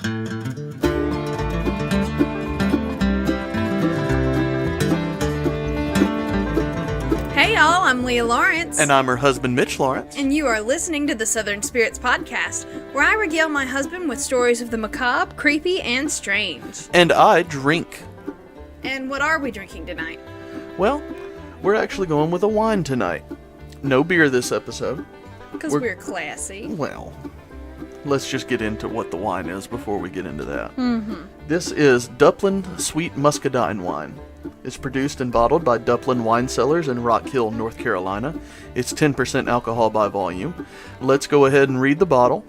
Hey y'all, I'm Leah Lawrence. And I'm her husband, Mitch Lawrence. And you are listening to the Southern Spirits Podcast, where I regale my husband with stories of the macabre, creepy, and strange. And I drink. And what are we drinking tonight? Well, we're actually going with a wine tonight. No beer this episode. Because we're classy. Well, let's just get into what the wine is before we get into that. Mm-hmm. This is Duplin Sweet Muscadine wine. It's produced and bottled by Duplin Wine Cellars in Rock Hill, North Carolina. It's 10% alcohol by volume. Let's go ahead and read the bottle.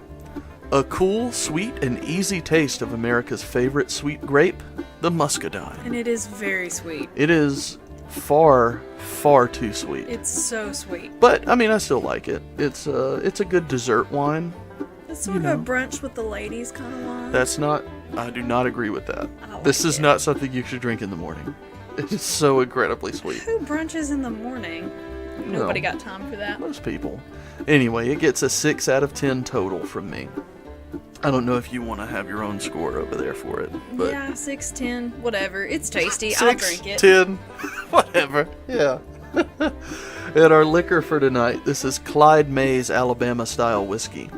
A cool, sweet, and easy taste of America's favorite sweet grape, the Muscadine. And it is very sweet. It is far, far too sweet. It's so sweet. But, I mean, I still like it. It's a good dessert wine. It's sort of a brunch with the ladies kind of wine. I do not agree with that. This is not something you should drink in the morning. It's so incredibly sweet. Who brunches in the morning? Nobody got time for that. Most people. Anyway, it gets a 6 out of 10 total from me. I don't know if you want to have your own score over there for it. But yeah, 6, 10, whatever. It's tasty. 6, I'll drink it. 10, whatever. Yeah. And our liquor for tonight, this is Clyde Mays Alabama-style whiskey.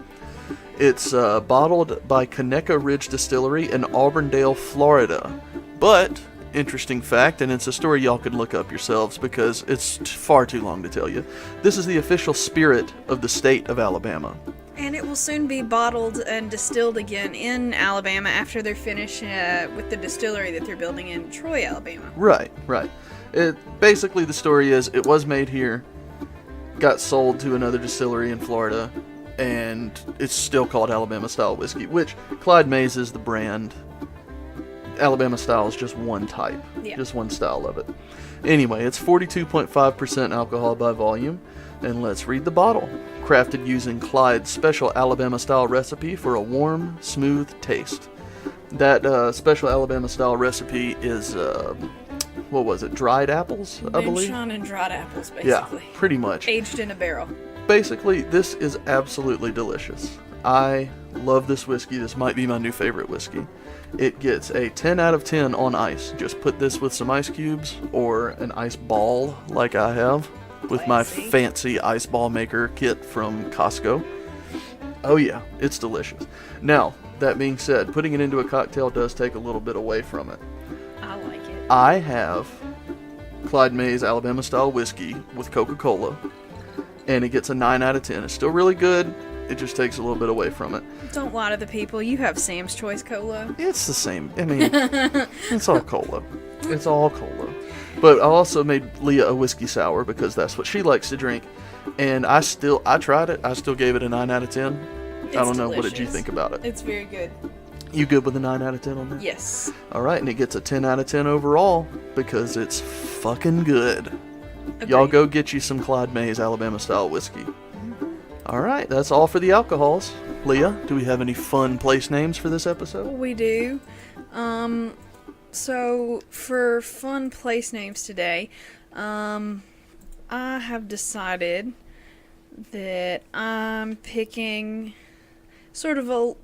It's bottled by Conecuh Ridge Distillery in Auburndale, Florida. But, interesting fact, and it's a story y'all can look up yourselves because it's far too long to tell you, this is the official spirit of the state of Alabama. And it will soon be bottled and distilled again in Alabama after they're finished with the distillery that they're building in Troy, Alabama. Right. Basically, the story is it was made here, got sold to another distillery in Florida, and it's still called Alabama-style whiskey, which Clyde Mays is the brand. Alabama-style is just one type, just one style of it. Anyway, it's 42.5% alcohol by volume, and let's read the bottle. Crafted using Clyde's special Alabama-style recipe for a warm, smooth taste. That special Alabama-style recipe is, dried apples, I believe? Moonshine and dried apples, basically. Yeah, pretty much. Aged in a barrel. Basically, this is absolutely delicious. I love this whiskey. This might be my new favorite whiskey. It gets a 10 out of 10 on ice. Just put this with some ice cubes or an ice ball like I have with my fancy ice ball maker kit from Costco. Oh yeah, it's delicious. Now, that being said, putting it into a cocktail does take a little bit away from it. I like it. I have Clyde Mays Alabama-style whiskey with Coca-Cola, and it gets a 9 out of 10. It's still really good. It just takes a little bit away from it. Don't lie to the people. You have Sam's Choice Cola. It's the same. I mean, it's all cola. It's all cola. But I also made Leah a whiskey sour because that's what she likes to drink. And I tried it. I still gave it a 9 out of 10. It's I don't know. delicious. What did you think about it? It's very good. You good with a 9 out of 10 on that? Yes. All right. And it gets a 10 out of 10 overall because it's fucking good. Agreed. Y'all go get you some Clyde Mays Alabama-style whiskey. All right, that's all for the alcohols. Leah, do we have any fun place names for this episode? We do. So for fun place names today, I have decided that I'm picking sort of a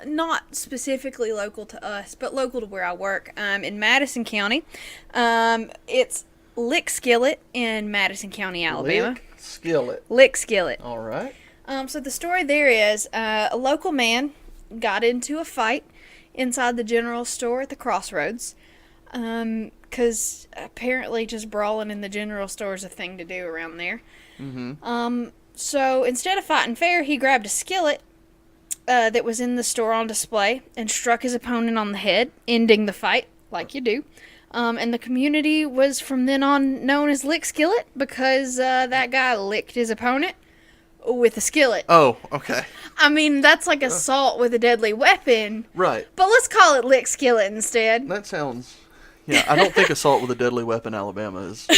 not specifically local to us, but local to where I work. In Madison County. It's Lick Skillet in Madison County, Alabama. Lick Skillet. All right. So the story there is a local man got into a fight inside the general store at the crossroads because apparently just brawling in the general store is a thing to do around there. Mm-hmm. So instead of fighting fair, he grabbed a skillet that was in the store on display and struck his opponent on the head, ending the fight, like you do. And the community was from then on known as Lick Skillet because that guy licked his opponent with a skillet. Oh, okay. I mean, that's like assault with a deadly weapon. Right. But let's call it Lick Skillet instead. That sounds... Yeah, I don't think assault with a deadly weapon Alabama is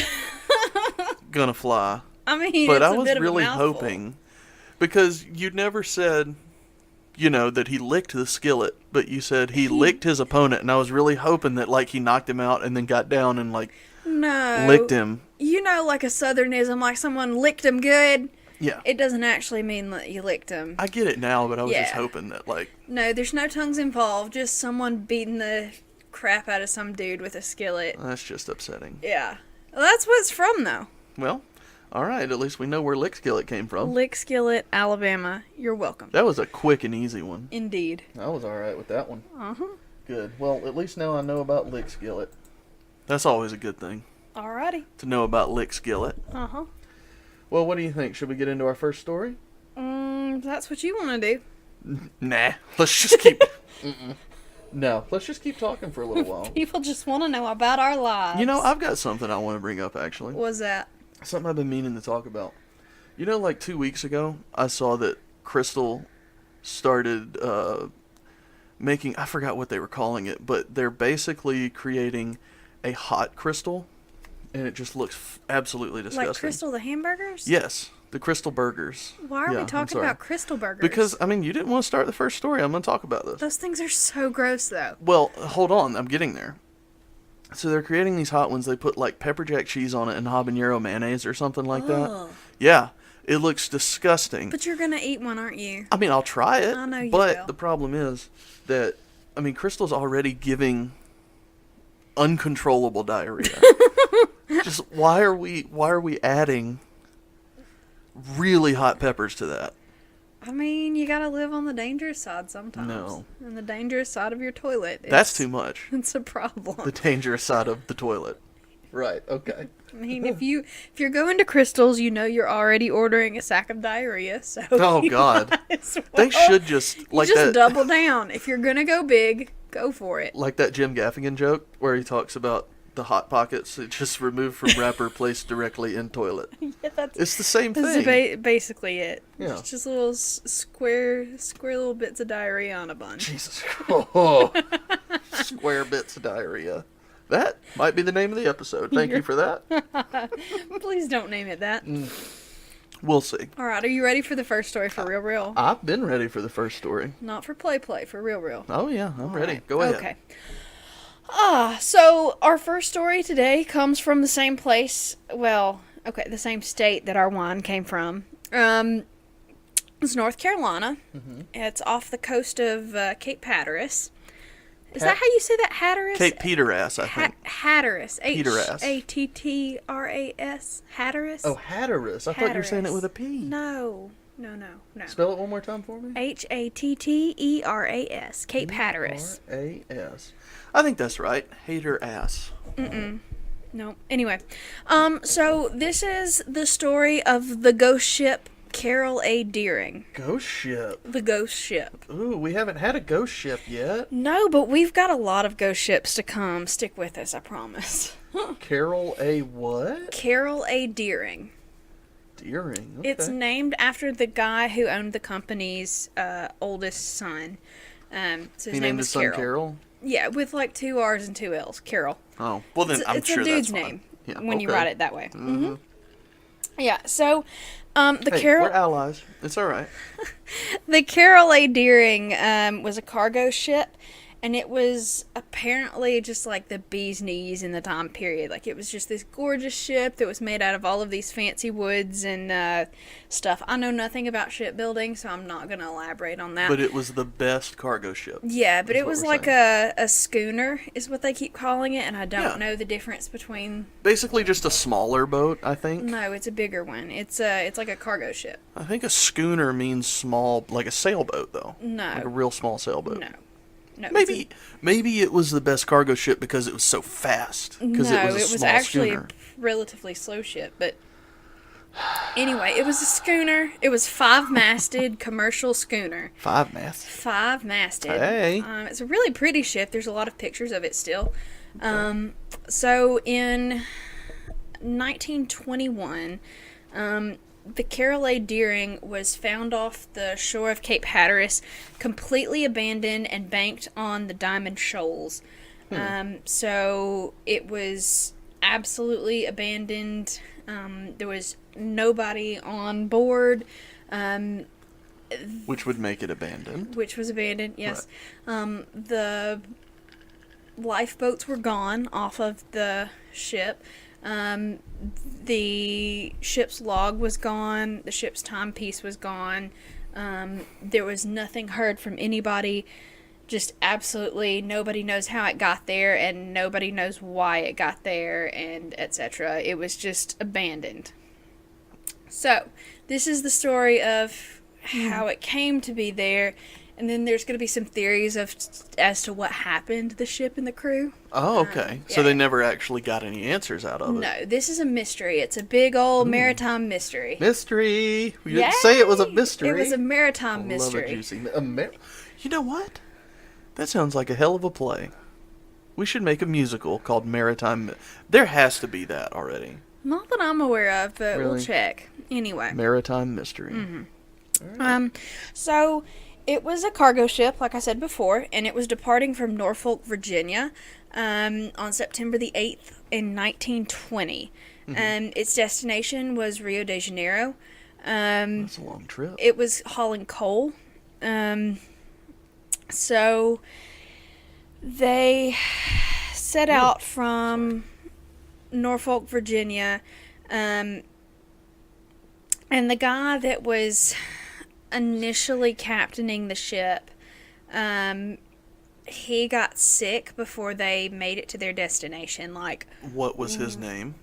gonna fly. I mean, but it's I a was bit really of a mouthful. hoping, because you never said, that he licked the skillet, but you said he licked his opponent, and I was really hoping that, he knocked him out and then got down and, No. licked him. Like a southernism, like someone licked him good. Yeah. it doesn't actually mean that you licked them. I get it now, but I was just Yeah. hoping that, like... No, there's no tongues involved. Just someone beating the crap out of some dude with a skillet. That's just upsetting. Yeah. Well, that's what it's from, though. Well, alright, at least we know where Lick Skillet came from. Lick Skillet, Alabama. You're welcome. That was a quick and easy one. Indeed. I was alright with that one. Uh-huh. Good. Well, at least now I know about Lick Skillet. That's always a good thing, Alrighty. to know about Lick Skillet. Uh-huh. Well, what do you think? Should we get into our first story? That's what you want to do. Nah. Let's just keep... No, let's just keep talking for a little while. People just want to know about our lives. You know, I've got something I want to bring up, actually. What's that? Something I've been meaning to talk about. You know, like 2 weeks ago, I saw that Crystal started making... I forgot what they were calling it, but they're basically creating a hot crystal, and it just looks absolutely disgusting. Like Crystal the hamburgers? Yes, the Crystal Burgers. Why are Yeah, we I'm talking sorry. about Crystal burgers? Because, I mean, you didn't want to start the first story. I'm going to talk about this. those things are so gross, though. Well, hold on. I'm getting there. So they're creating these hot ones. They put, like, pepper jack cheese on it and habanero mayonnaise or something like that. Ugh. Yeah, it looks disgusting. But you're gonna eat one, aren't you? I mean, I'll try it. I know you but will. the problem is that, I mean, Crystal's already giving uncontrollable diarrhea. Just why are we adding really hot peppers to that? I mean, you gotta live on the dangerous side sometimes. No. And the dangerous side of your toilet. That's too much. It's a problem. The dangerous side of the toilet. Right. Okay. I mean, if you're going to Crystal's, you know you're already ordering a sack of diarrhea. So Oh, you God. might as They well- should just you like just that. double down. If you're gonna go big, go for it. Like that Jim Gaffigan joke where he talks about the hot pockets. It just removed from wrapper, placed directly in toilet. Yeah, that's It's the same That's thing. basically it. Yeah. It's just little square little bits of diarrhea on a bun. Jesus. Oh, square bits of diarrhea. That might be the name of the episode. Thank you for that. Please don't name it that. We'll see. All right, are you ready for the first story for real? I've been ready for the first story. Not for play, for real. Oh, yeah, I'm ready. Right. Go ahead. Okay. So our first story today comes from the same place. Well, okay, the same state that our wine came from. It's North Carolina. Mm-hmm. It's off the coast of Cape Hatteras. Is that how you say that, Hatteras? Cape Peteras, I think. Hatteras. Peteras. Hatteras. Hatteras? Oh, Hatteras. I thought you were saying it with a P. No. Spell it one more time for me. Hatteras. Cape Hatteras. R-A-S. I think that's right. Hater ass. No. Anyway, so this is the story of the ghost ship Carol A. Deering. Ghost ship. The ghost ship. Ooh, we haven't had a ghost ship yet. No, but we've got a lot of ghost ships to come. Stick with us, I promise. Carol A. what? Carol A. Deering. Deering. Okay. It's named after the guy who owned the company's oldest son. So his he name named was his son Carol. Carol? Yeah, with like 2 R's and 2 L's. Carol. Oh, well then I'm It's sure a dude's that's name fine. Yeah, when you okay. write it that way. Mm-hmm. Yeah, so the Hey, Carol we're allies. It's all right. the Carol A. Deering was a cargo ship, and it was apparently just like the bee's knees in the time period. Like, it was just this gorgeous ship that was made out of all of these fancy woods and stuff. I know nothing about shipbuilding, so I'm not going to elaborate on that. But it was the best cargo ship. Yeah, but is it what was we're like saying. a schooner is what they keep calling it, and I don't Yeah. know the difference between... Basically just a smaller boat, I think. No, it's a bigger one. It's like a cargo ship. I think a schooner means small, like a sailboat, though. No. Like a real small sailboat. No. it's Maybe it was the best cargo ship because it was so fast. Because No, it was a small actually schooner. a relatively slow ship, but anyway, it was a schooner. It was 5-masted commercial schooner. 5 masts. 5-masted. Hey. It's a really pretty ship. There's a lot of pictures of it still. So in 1921, the Carol A. Deering was found off the shore of Cape Hatteras, completely abandoned and banked on the Diamond Shoals. So it was absolutely abandoned. There was nobody on board, Which would make it abandoned. which was abandoned, yes. The lifeboats were gone off of the ship. The ship's log was gone. The ship's timepiece was gone. There was nothing heard from anybody. Just absolutely nobody knows how it got there, and nobody knows why it got there, and etc. It was just abandoned. So, this is the story of how it came to be there, and then there's going to be some theories as to what happened to the ship and the crew. Oh, okay. So they never actually got any answers out of it. No, this is a mystery. It's a big old maritime mystery. Mystery. You didn't say it was a mystery. It was a maritime mystery. Love a juicy. You know what? That sounds like a hell of a play. We should make a musical called Maritime. There has to be that already. Not that I'm aware of, but Really? we'll check. Anyway. Maritime mystery. Mm-hmm. So it was a cargo ship, like I said before, and it was departing from Norfolk, Virginia, on September the 8th in 1920. Its destination was Rio de Janeiro. That's a long trip. It was hauling coal. So they set out from Norfolk, Virginia, and the guy that was initially captaining the ship, he got sick before they made it to their destination. What was his name?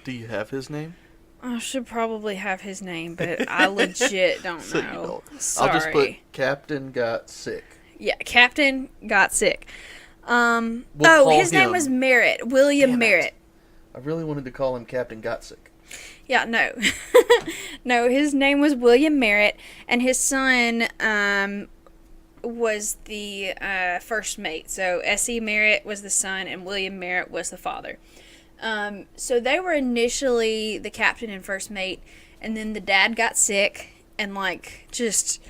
Do you have his name? I should probably have his name, but I legit don't So you know. don't. Sorry. I'll just put Captain got sick. Yeah, Captain got sick. We'll call his name him- was Merritt. William Damn it. Merritt. I really wanted to call him Captain got sick. Yeah, no. No, his name was William Merritt, and his son was the first mate. So S.E. Merritt was the son, and William Merritt was the father. So they were initially the captain and first mate, and then the dad got sick, and just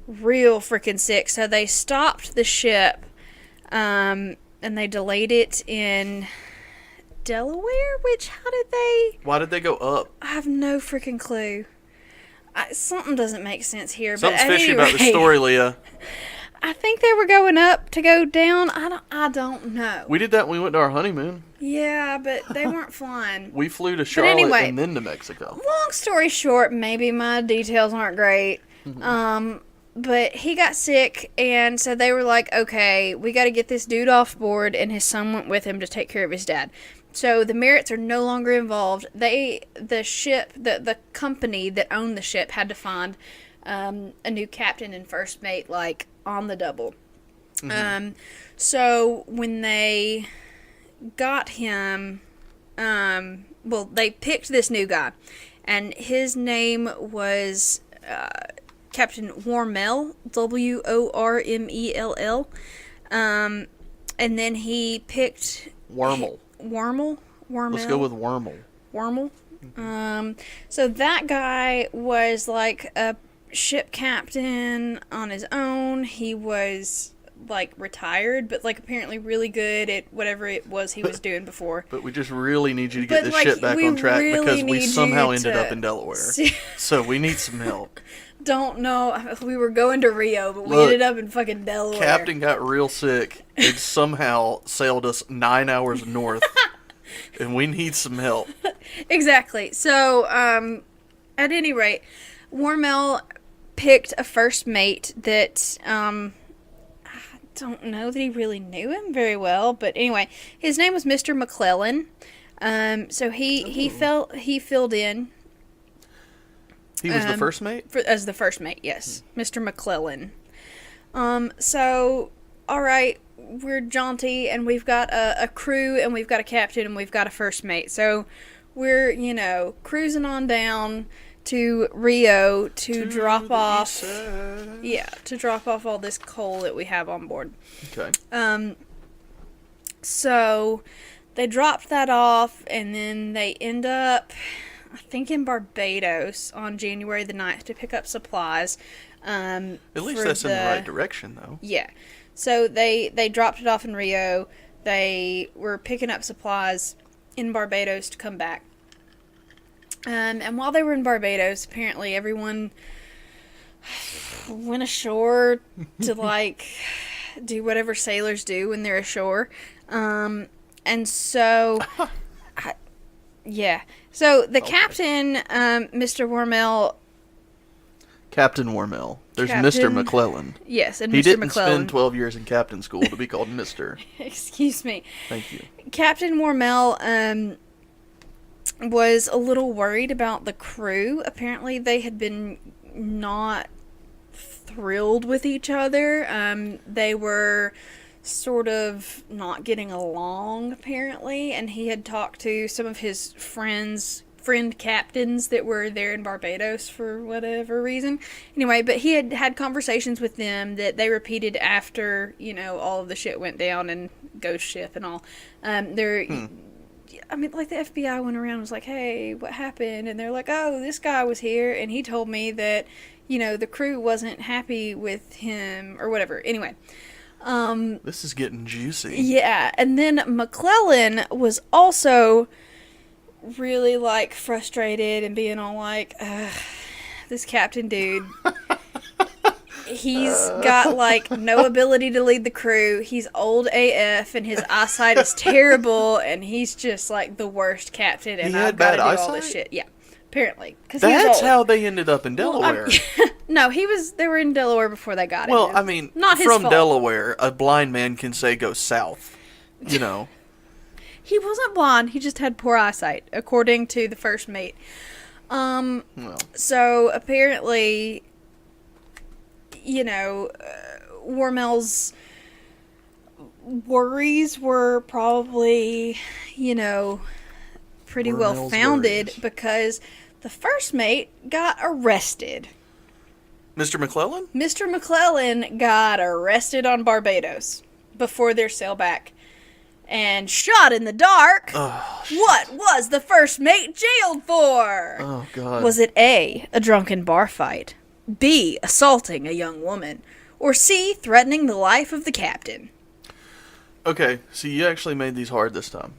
real freaking sick. So they stopped the ship, and they delayed it in Delaware, Why did they go up? I have no freaking clue. Something doesn't make sense here. Something's but at fishy any about the rate, story, Leah. I think they were going up to go down. I don't know. We did that when we went to our honeymoon. Yeah, but they weren't flying. We flew to Charlotte anyway, and then to Mexico. Long story short, maybe my details aren't great. But he got sick, and so they were like, okay, we got to get this dude off board, and his son went with him to take care of his dad. So the Merritts are no longer involved. The company that owned the ship had to find a new captain and first mate, on the double. So when they got him, they picked this new guy, and his name was Captain Wormell, Wormell. And then he picked Wormel. Wormel. Let's go with Wormel. Wormel. So that guy was a ship captain on his own. He was retired, but apparently really good at whatever it was he was doing before. But we just really need you to get But, this ship back we on track really because we need somehow you ended to up in Delaware. see- So we need some help. Don't know. We were going to Rio, but we Look, ended up in fucking Delaware. Captain got real sick and somehow sailed us 9 hours north. And we need some help. Exactly. So, at any rate, Wormel picked a first mate that, I don't know that he really knew him very well, but anyway, his name was Mr. McClellan. So he filled in. He was the first mate? As the first mate, yes. Mr. McClellan. So, alright, we're jaunty, and we've got a crew, and we've got a captain, and we've got a first mate. So, we're, cruising on down to Rio to drop off... Yeah, to drop off all this coal that we have on board. Okay. So, they dropped that off, and then they end up... I think in Barbados on January the 9th to pick up supplies. At least that's in the right direction, though. Yeah. So they dropped it off in Rio. They were picking up supplies in Barbados to come back. And while they were in Barbados, apparently everyone went ashore to do whatever sailors do when they're ashore. And so... Yeah. So the Okay. captain, Mr. Wormel. Captain Wormel. There's Mr. Captain- McClellan. Yes, and He Mr. didn't McClellan. spend 12 years in captain school to be called Mr. Excuse me. Thank you. Captain Wormel was a little worried about the crew. Apparently, they had been not thrilled with each other. They were sort of not getting along, apparently, and he had talked to some of his friend captains that were there in Barbados for whatever reason. Anyway, but he had had conversations with them that they repeated after, all of the shit went down and Ghost Ship and all. I mean, like, the FBI went around and was like, hey, what happened? And they're like, oh, this guy was here, and he told me that, the crew wasn't happy with him, or whatever. Anyway. This is getting juicy. Yeah, and then McClellan was also really, like, frustrated and being all like, this captain dude, he's got, like, no ability to lead the crew. He's old AF, and his eyesight is terrible, and he's just, like, the worst captain, and I've got to do all this shit. Yeah, apparently. That's how they ended up in Delaware. No, they were in Delaware before they got Well, him. I mean, not his from fault. Delaware, a blind man can say go south. He wasn't blind, he just had poor eyesight, according to the first mate. Well, So, apparently, Wormel's worries were probably, pretty well Wormel's founded worries. because the first mate got arrested. Mr. McClellan? Mr. McClellan got arrested on Barbados before their sail back and shot in the dark. Oh, What was the first mate jailed for? Oh, God. Was it A, a drunken bar fight, B, assaulting a young woman, or C, threatening the life of the captain? Okay, so you actually made these hard this time.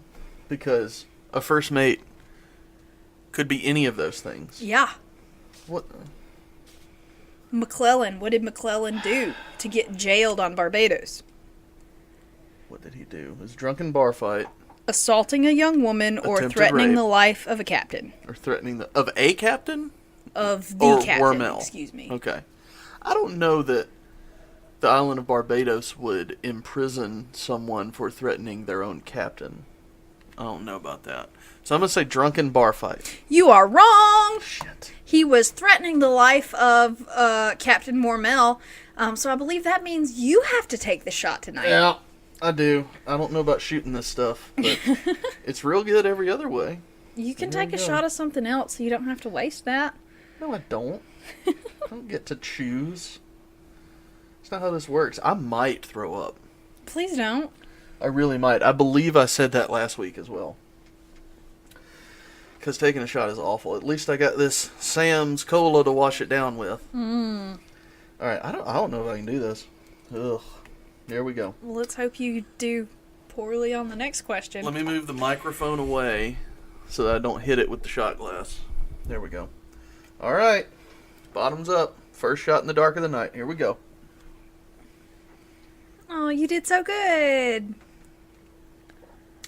Because a first mate could be any of those things. Yeah. What? McClellan, what did McClellan do to get jailed on Barbados? What did he do? It was a drunken bar fight. Assaulting a young woman or Attempted threatening rape. the life of a captain. Or threatening of a captain? Of the Or captain, Wormel. excuse me. Okay. I don't know that the island of Barbados would imprison someone for threatening their own captain. I don't know about that. So I'm going to say drunken bar fight. You are wrong! Shit. He was threatening the life of Captain Wormel, so I believe that means you have to take the shot tonight. Yeah, I do. I don't know about shooting this stuff, but it's real good every other way. You can There take you a go. shot of something else so you don't have to waste that. No, I don't. I don't get to choose. That's not how this works. I might throw up. Please don't. I really might. I believe I said that last week as well. Because taking a shot is awful. At least I got this Sam's Cola to wash it down with. Alright, I don't know if I can do this. Ugh. Here we go. Well, let's hope you do poorly on the next question. Let me move the microphone away so that I don't hit it with the shot glass. There we go. Alright. Bottoms up. First shot in the dark of the night. Here we go. Oh, you did so good.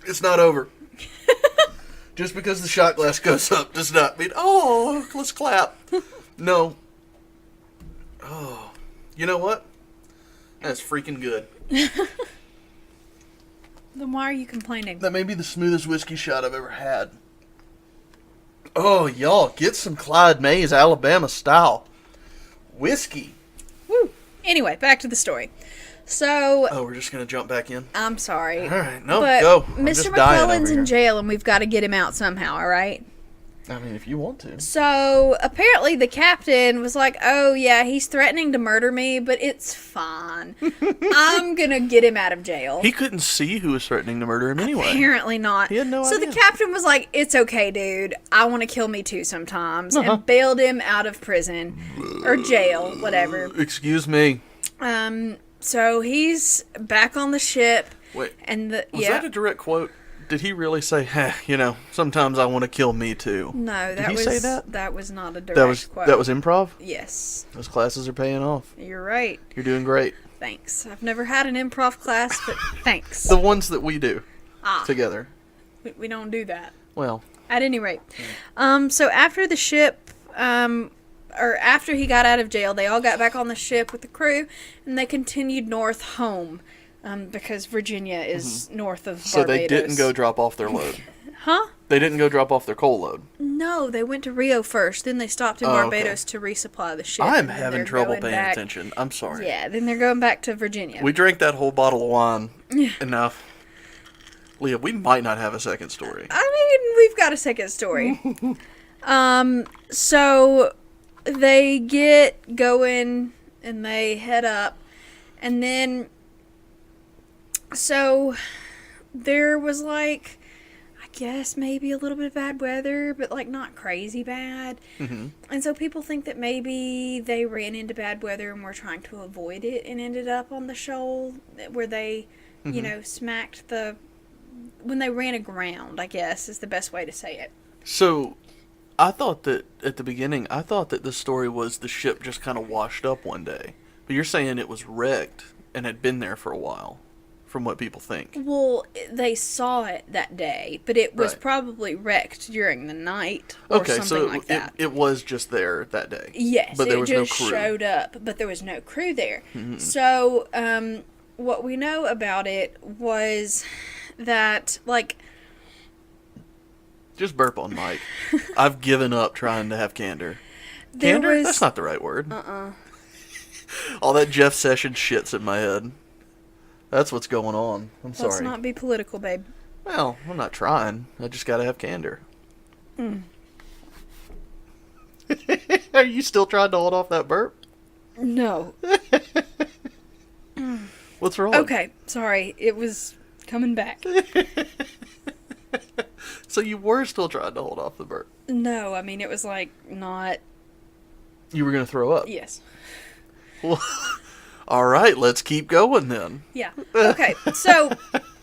It's not over. Just because the shot glass goes up does not mean, oh, let's clap. No. Oh. You know what? That's freaking good. Then why are you complaining? That may be the smoothest whiskey shot I've ever had. Oh, y'all, get some Clyde Mays Alabama style whiskey. Woo. Anyway, back to the story. So, Oh, we're just going to jump back in? I'm sorry. All right, no, but go. I'm Mr. just dying McClellan's over in here. jail and we've got to get him out somehow, all right? I mean, if you want to. So, apparently the captain was like, oh, yeah, he's threatening to murder me, but it's fine. I'm going to get him out of jail. He couldn't see who was threatening to murder him anyway. Apparently not. He had no so idea. the captain was like, it's okay, dude. I want to kill me too sometimes. Uh-huh. And bailed him out of prison. Or jail, whatever. Excuse me. So he's back on the ship. Wait, And the was that a direct quote? Did he really say, sometimes I want to kill me too? No, Did that he was say that? That was not a direct quote. That was improv? Yes. Those classes are paying off. You're right. You're doing great. Thanks. I've never had an improv class, but thanks. The ones that we do Ah. together. We don't do that. Well. At any rate. So after the ship, or after he got out of jail, they all got back on the ship with the crew, and they continued north home, because Virginia is north of Barbados. So they didn't go drop off their load. Huh? They didn't go drop off their coal load. No, they went to Rio first. Then they stopped in Barbados to resupply the ship. I'm having trouble paying attention. I'm sorry. Yeah, then they're going back to Virginia. We drank that whole bottle of wine. Enough. Leah, we might not have a second story. I mean, we've got a second story. So they get going and they head up. And then, so there was like, I guess maybe a little bit of bad weather, but like not crazy bad. Mm-hmm. And so people think that maybe they ran into bad weather and were trying to avoid it and ended up on the shoal where they, you know, smacked when they ran aground, I guess is the best way to say it. So I thought that at the beginning, the story was the ship just kind of washed up one day. But you're saying it was wrecked and had been there for a while, from what people think. Well, they saw it that day, but it was probably wrecked during the night or something like that. It was just there that day. Yes, but there was no just crew. Showed up, but there was no crew there. Mm-hmm. So, what we know about it was that, like... Just burp on Mike. I've given up trying to have candor. Candor? That's not the right word. All that Jeff Sessions shit's in my head. That's what's going on. I'm sorry. Let's not be political, babe. Well, I'm not trying. I just gotta have candor. Are you still trying to hold off that burp? No. What's wrong? Okay, sorry. It was coming back. So you were still trying to hold off the burp? No, I mean, it was like not... You were gonna throw up? Yes. Well, alright, let's keep going then. Yeah. Okay, so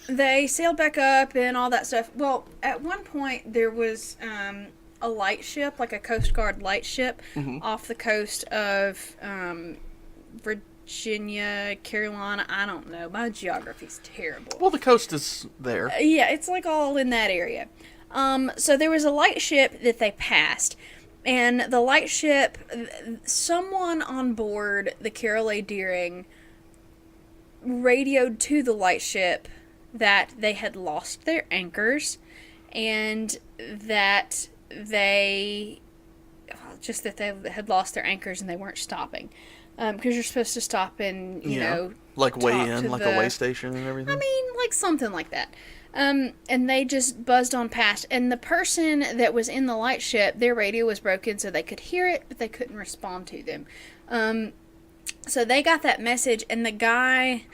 they sailed back up and all that stuff. Well, at one point there was a light ship, like a Coast Guard light ship, off the coast of Virginia, Carolina. I don't know. My geography's terrible. Well, the coast is there. Yeah, it's like all in that area. So there was a light ship that they passed. And the light ship, someone on board the Carol A. Deering radioed to the light ship that they had lost their anchors and that they had lost their anchors and they weren't stopping. Because you're supposed to stop and, you know... Like weigh talk in, to like a way station and everything? I mean, like something like that. And they just buzzed on past. And the person that was in the light ship, their radio was broken so they could hear it, but they couldn't respond to them. So they got that message, and the guy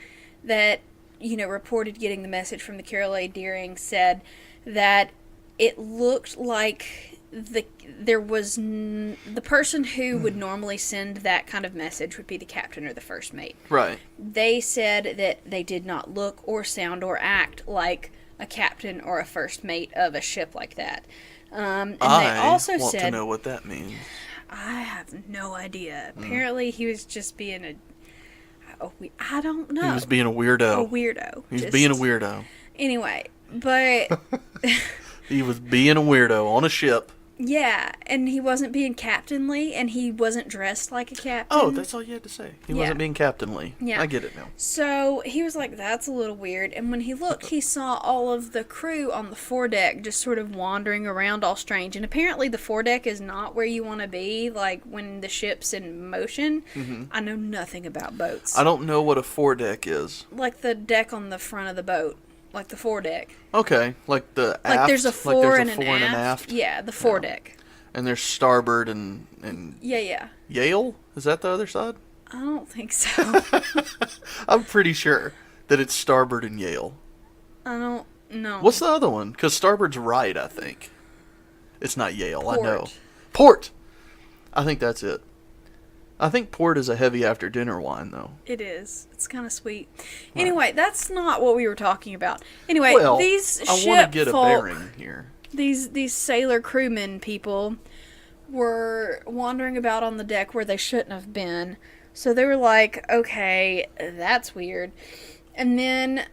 that, you know, reported getting the message from the Carol A. Deering said that it looked like the person who would normally send that kind of message would be the captain or the first mate. Right. They said that they did not look or sound or act like a captain or a first mate of a ship like that. And they also want said, to know what that means. I have no idea. Apparently he was just being I don't know. He was being a weirdo. A weirdo. He was being a weirdo. Anyway, but... He was being a weirdo on a ship. Yeah, and he wasn't being captainly, and he wasn't dressed like a captain. Oh, that's all you had to say. He wasn't being captainly. Yeah. I get it now. So he was like, that's a little weird. And when he looked, he saw all of the crew on the foredeck just sort of wandering around all strange. And apparently the foredeck is not where you want to be, like when the ship's in motion. Mm-hmm. I know nothing about boats. I don't know what a foredeck is. Like the deck on the front of the boat. Like the foredeck. Okay, like the aft. Like there's a fore and an aft. Yeah, the foredeck. And there's starboard and Yeah. Yale? Is that the other side? I don't think so. I'm pretty sure that it's starboard and Yale. I don't know. What's the other one? Because starboard's right, I think. It's not Yale, Port. I know. Port! I think that's it. I think port is a heavy after dinner wine, though. It is. It's kind of sweet. Anyway, that's not what we were talking about. Anyway, these I ship want to get folk, a bearing here. These sailor crewmen people were wandering about on the deck where they shouldn't have been. So they were like, okay, that's weird. And then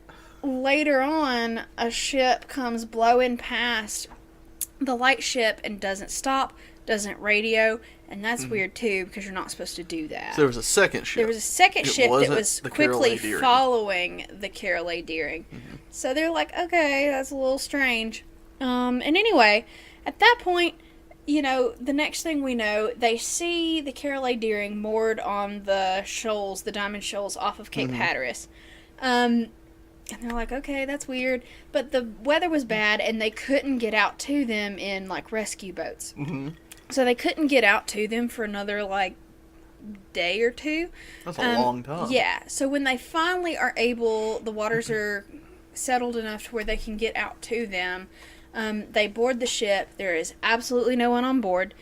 later on, a ship comes blowing past the light ship and doesn't stop, doesn't radio, and that's weird too because you're not supposed to do that. So there was a second ship. There was a second ship that was quickly following the Carol A. Deering. So they're like, okay, that's a little strange. And anyway, at that point, you know, the next thing we know, they see the Carol A. Deering moored on the shoals, the Diamond Shoals off of Cape Hatteras. And they're like, okay, that's weird. But the weather was bad, and they couldn't get out to them in, like, rescue boats. So they couldn't get out to them for another, like, day or two. That's a long time. Yeah. So when they finally are able, the waters are settled enough to where they can get out to them, they board the ship. There is absolutely no one on board.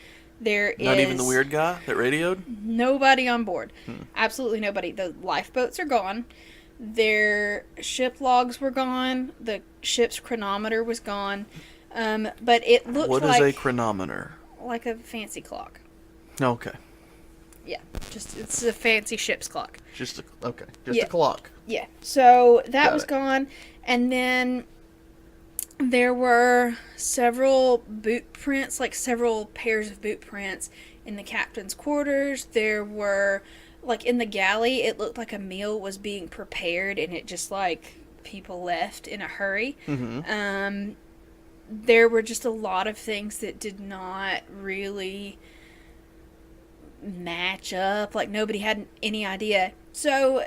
Not even the weird guy that radioed? Nobody on board. Absolutely nobody. The lifeboats are gone. Their ship logs were gone. The ship's chronometer was gone. But it looked like... What is a chronometer? Like a fancy clock. Okay. Yeah. It's a fancy ship's clock. Just a clock. Yeah. So that was gone. And then there were several boot prints, like several pairs of boot prints in the captain's quarters. There were, like, in the galley, it looked like a meal was being prepared and it just, like, people left in a hurry. There were just a lot of things that did not really match up. Like, nobody had any idea. So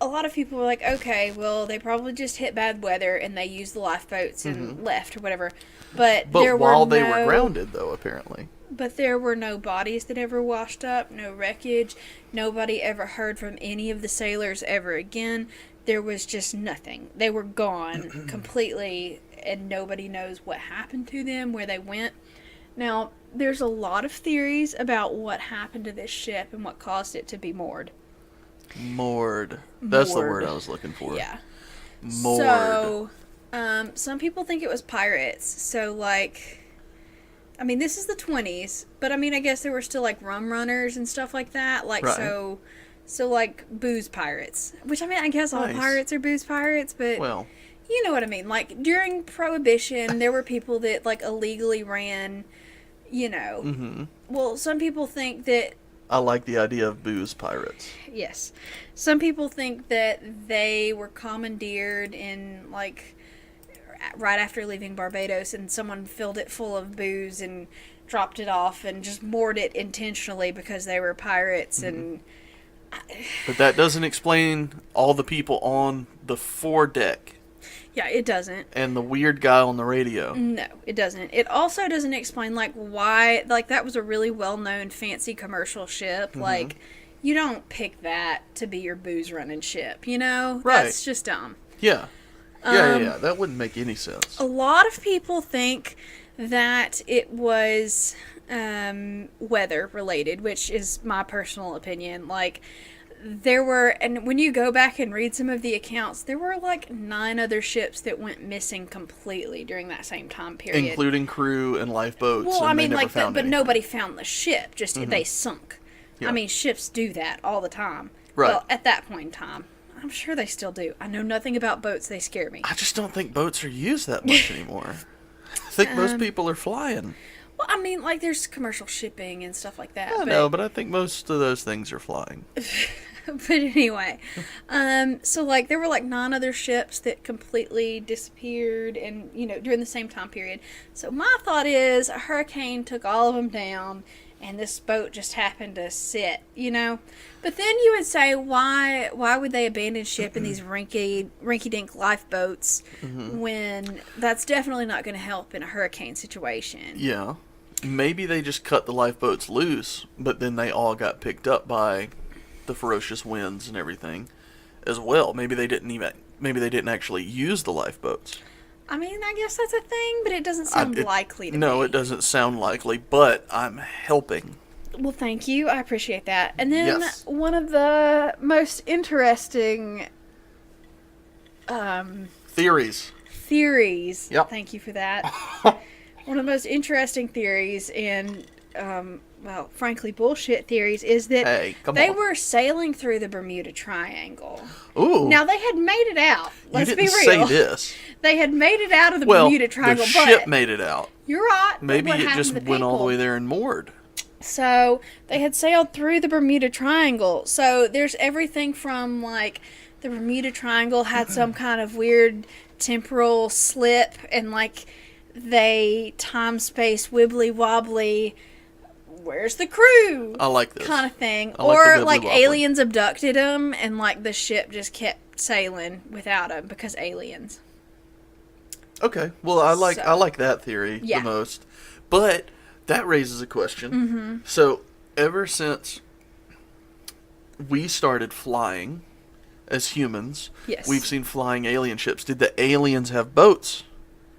a lot of people were like, okay, well, they probably just hit bad weather and they used the lifeboats and left or whatever. But there while they were grounded, though, apparently. But there were no bodies that ever washed up, no wreckage. Nobody ever heard from any of the sailors ever again. There was just nothing. They were gone completely, and nobody knows what happened to them, where they went. Now, there's a lot of theories about what happened to this ship and what caused it to be moored. Moored. That's the word I was looking for. Yeah. Moored. So, some people think it was pirates. So, like, I mean, this is the 20s, but I mean, I guess there were still, like, rum runners and stuff like that. Like, right. So, like, booze pirates. Which, I mean, I guess all pirates are booze pirates, but... Well... You know what I mean. Like, during Prohibition, there were people that, like, illegally ran, you know. Well, some people think that... I like the idea of booze pirates. Yes. Some people think that they were commandeered in, like, right after leaving Barbados, and someone filled it full of booze and dropped it off and just moored it intentionally because they were pirates and... But that doesn't explain all the people on the foredeck. Yeah, it doesn't. And the weird guy on the radio. No, it doesn't. It also doesn't explain, like, why... Like, that was a really well-known, fancy commercial ship. Like, you don't pick that to be your booze-running ship, you know? Right. That's just dumb. Yeah. Yeah. That wouldn't make any sense. A lot of people think that it was weather-related, which is my personal opinion. Like... There were, and when you go back and read some of the accounts, there were like 9 other ships that went missing completely during that same time period. Including crew and lifeboats. Well, and I mean, they never like, found but anything. nobody found the ship, just they sunk. Yeah. I mean, ships do that all the time. Right. Well, at that point in time. I'm sure they still do. I know nothing about boats, they scare me. I just don't think boats are used that much anymore. I think most people are flying. Well, I mean, like, there's commercial shipping and stuff like that. I know, but I think most of those things are flying. But anyway, so, like, there were, like, 9 other ships that completely disappeared and, you know, during the same time period. So my thought is a hurricane took all of them down and this boat just happened to sit, you know? But then you would say, why would they abandon ship in these rinky-dink lifeboats when that's definitely not going to help in a hurricane situation? Yeah. Maybe they just cut the lifeboats loose, but then they all got picked up by... the ferocious winds and everything as well. Maybe they didn't actually use the lifeboats. I mean, I guess that's a thing, but it doesn't sound likely to me. No, it doesn't sound likely, but I'm helping. Well, thank you. I appreciate that. And then one of the most interesting theories. Yep. Thank you for that. One of the most interesting theories, and well, frankly, bullshit theories is that Hey, come they on. were sailing through the Bermuda Triangle. Ooh. Now, they had made it out. Let's you be didn't real. say this. They had made it out of the Well, Bermuda Triangle, the ship but made it out. you're right. but Maybe what it happened just to the went all the people? way there and moored. So they had sailed through the Bermuda Triangle. So there's everything from like the Bermuda Triangle had some kind of weird temporal slip and like they time space wibbly wobbly. Where's the crew? I like this. Kind of thing. I like the Or wibbly like wobbly. aliens abducted them and like the ship just kept sailing without them because aliens. Okay. Well, I like So- that theory Yeah. the most. But that raises a question. Mm-hmm. So, ever since we started flying as humans, Yes. we've seen flying alien ships. Did the aliens have boats?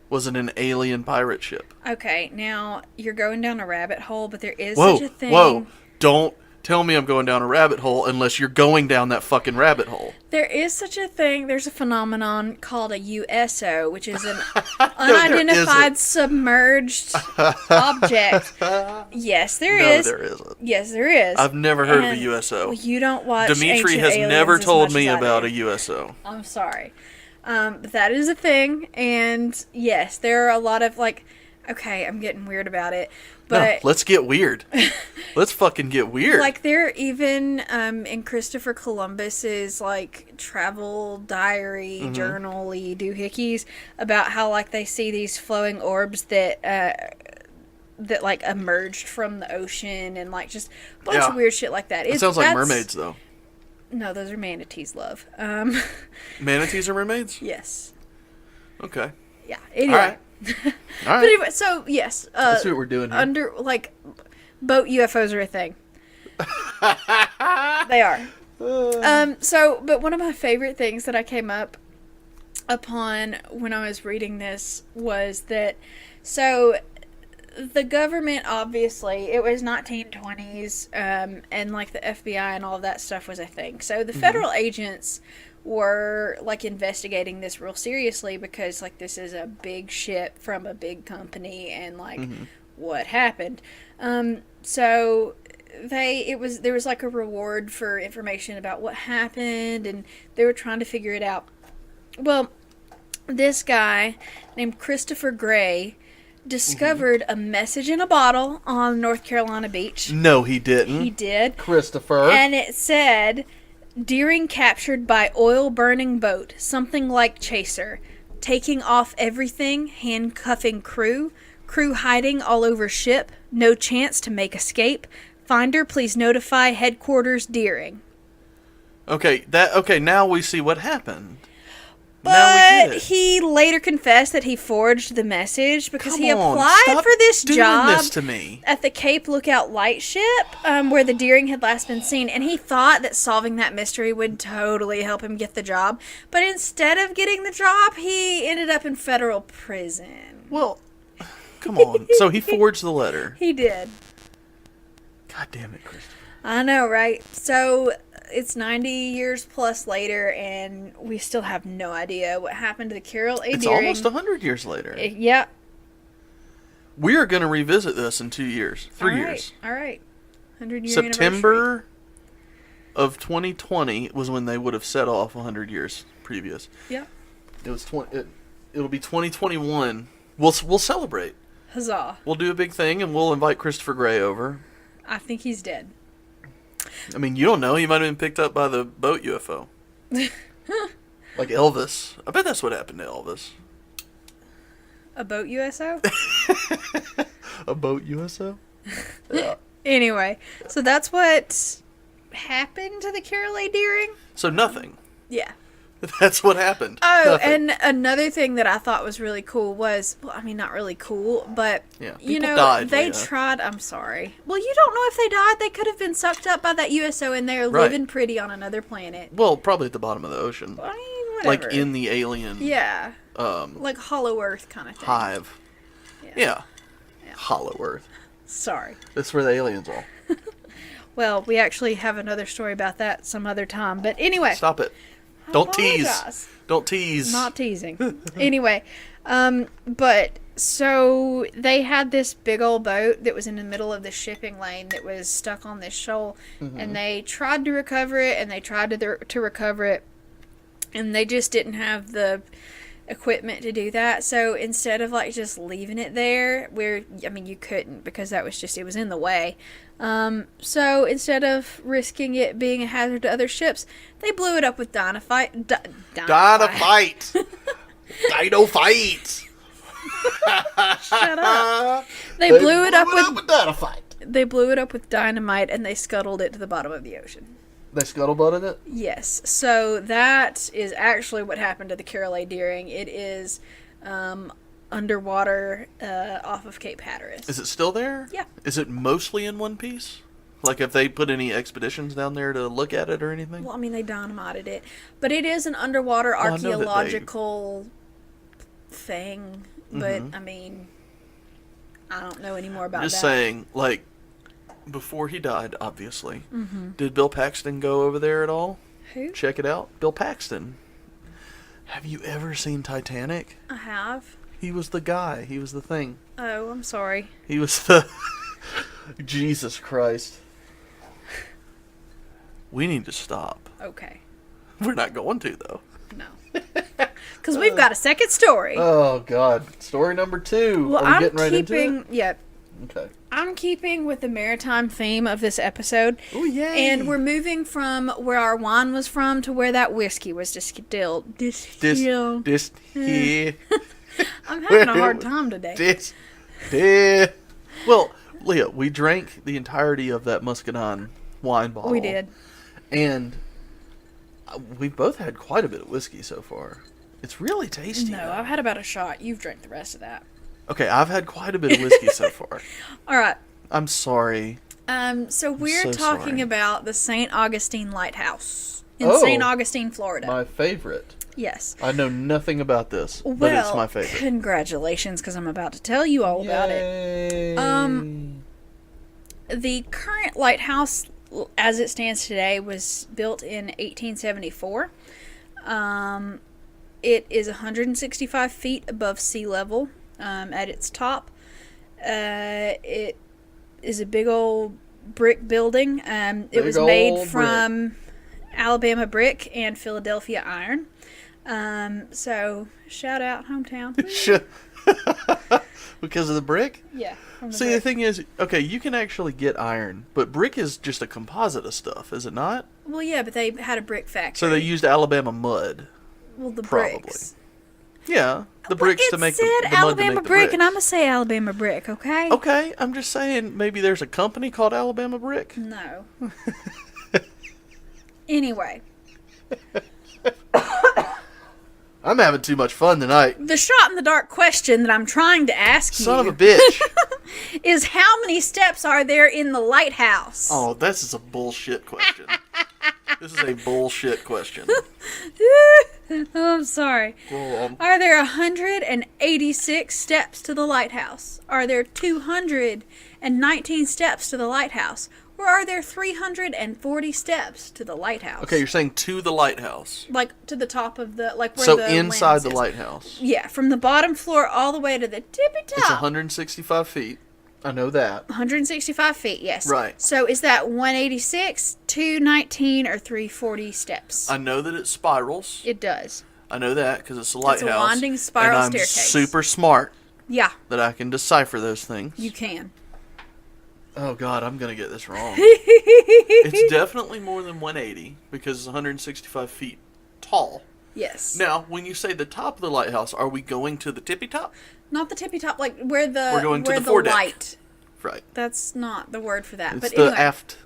Was it an alien pirate ship? Okay, now you're going down a rabbit hole, but there is Whoa, such a thing. whoa. Don't tell me I'm going down a rabbit hole unless you're going down that fucking rabbit hole. There is such a thing. There's a phenomenon called a USO, which is an there unidentified isn't. submerged object. Yes, there No, is. there isn't. Yes, there is. I've never heard of a And, USO. well, you don't watch Dimitri Ancient has Aliens never as told much me as I about do. a USO. I'm sorry. But that is a thing. And yes, there are a lot of like, okay, I'm getting weird about it. No, But let's get weird. Let's fucking get weird. like they're even in Christopher Columbus's like travel diary Mm-hmm. journal-y doohickeys about how like they see these flowing orbs that like emerged from the ocean and like just a bunch Yeah. of weird shit like that. it sounds like That's- mermaids, though. No, those are manatees, love. Manatees are mermaids? Yes. Okay. Yeah. Anyway. All right. All But right. anyway, so yes, That's what we're doing here. under like boat UFOs are a thing. They are. So, but one of my favorite things that I came up upon when I was reading this was that, so the government, obviously, it was 1920s, and like the FBI and all of that stuff was a thing. So the federal agents were like investigating this real seriously because like this is a big ship from a big company and like what happened. So there was like a reward for information about what happened and they were trying to figure it out. Well, this guy named Christopher Gray discovered a message in a bottle on North Carolina beach. No, he didn't. He did. Christopher. And it said, "Deering captured by oil-burning boat, something like chaser. Taking off everything, handcuffing crew. Crew hiding all over ship. No chance to make escape. Finder, please notify headquarters Deering." Okay, now we see what happened. now we But get it. he later confessed that he forged the message because Come he on, applied stop for this doing job this to me. at the Cape Lookout lightship, where the Deering had last been seen, and he thought that solving that mystery would totally help him get the job. But instead of getting the job, he ended up in federal prison. Well, come on. So he forged the letter. He did. God damn it, Christopher. I know, right? So it's 90 years plus later, and we still have no idea what happened to the Carol A. It's Deering. almost 100 years later. Yeah. We are going to revisit this in 2 years. 3 years. All right. 100-year September of 2020 was when they would have set off 100 years previous. Yeah. It was it'll be 2021. We'll celebrate. Huzzah. We'll do a big thing and we'll invite Christopher Gray over. I think he's dead. I mean, you don't know. He might have been picked up by the boat UFO. Like Elvis. I bet that's what happened to Elvis. A boat USO? A boat USO? Yeah. Anyway, so that's what happened to the Carol A. Deering? So nothing. Yeah. That's what happened. Oh, Nothing. and another thing that I thought was really cool was, well, I mean, not really cool, but, Yeah, you people know, died, they Leah. tried, I'm sorry. Well, you don't know if they died. They could have been sucked up by that USO and they're Right. living pretty on another planet. Well, probably at the bottom of the ocean. I mean, whatever. Like in the alien Yeah. Like Hollow Earth kind of thing. hive. Yeah. Hollow Earth. Sorry. That's where the aliens are. Well, we actually have another story about that some other time. But anyway. Stop it. Don't tease. Apologize. Don't tease. Not teasing. Anyway, but So they had this big old boat that was in the middle of the shipping lane that was stuck on this shoal, and they tried to recover it, and they tried to recover it, and they just didn't have the equipment to do that. So instead of like just leaving it there, you couldn't, because that was just, it was in the way. So instead of risking it being a hazard to other ships, they blew it up with dynamite. Dynamite. Dino fight. Shut up. They blew it up with dynamite. They blew it up with dynamite, and they scuttled it to the bottom of the ocean. They scuttlebutted it? Yes. So that is actually what happened to the Caroline Deering. It is underwater off of Cape Hatteras. Is it still there? Yeah. Is it mostly in one piece? Like, have they put any expeditions down there to look at it or anything? Well, I mean, they dynamited it. But it is an underwater I know that archaeological thing. But, I mean, I don't know any more about that. Just saying, like, before he died, obviously, did Bill Paxton go over there at all? Who? Check it out. Bill Paxton. Have you ever seen Titanic? I have. He was the guy. He was the thing. Oh, I'm sorry. He was the... Jesus Christ. We need to stop. Okay. We're not going to, though. No. Because we've got a second story. Oh, God. Story number 2. Well, Are we I'm getting right keeping... into it? Yeah. Okay. I'm keeping with the maritime theme of this episode. Oh, yay. And we're moving from where our wine was from to where that whiskey was distilled. Here. I'm having a hard time today. Well, Leah, we drank the entirety of that Muscadine wine bottle. We did. And we've both had quite a bit of whiskey so far. It's really tasty. No, I've had about a shot. You've drank the rest of that. Okay, I've had quite a bit of whiskey so far. All right. I'm sorry. So we're so talking sorry. about the St. Augustine Lighthouse in Oh, St. Augustine, Florida. My favorite. Yes. I know nothing about this, but Well, it's my favorite. Congratulations, because I'm about to tell you all about it. Yay. The current lighthouse, as it stands today, was built in 1874. It is 165 feet above sea level at its top. It is a big old brick building. It was made from Alabama brick and Philadelphia iron. So, shout out, hometown. Because of the brick? Yeah. See, the thing is, okay, you can actually get iron, but brick is just a composite of stuff, is it not? Well, yeah, but they had a brick factory. So they used Alabama mud. Well, the probably. bricks. Yeah, the bricks to make the mud to make the Alabama brick, and bricks. I'm gonna say Alabama brick, okay? Okay, I'm just saying maybe there's a company called Alabama Brick. No. Anyway, I'm having too much fun tonight. the shot in the dark question that I'm trying to ask Son you of a bitch. is how many steps are there in the lighthouse? Oh, this is a bullshit question. This is a bullshit question. Oh, I'm sorry. Well, Are there 186 steps to the lighthouse? Are there 219 steps to the lighthouse? Or are there 340 steps to the lighthouse? okay, you're saying to the lighthouse. Like to the top of the, like where So the inside land the is. lighthouse. Yeah, from the bottom floor all the way to the tippy top. It's 165 feet. I know that. 165 feet, yes. Right. So is that 186, 219, or 340 steps? I know that it spirals. It does. I know that because it's a lighthouse. It's a winding spiral and I'm staircase. super smart Yeah, that I can decipher those things. you can. Oh God, I'm gonna get this wrong. It's definitely more than 180 because it's 165 feet tall. Yes. Now, when you say the top of the lighthouse, are we going to the tippy top? Not the tippy top, like where the We're going to where the foredeck. light. Right. That's not the word for that. It's but the anyway, aft.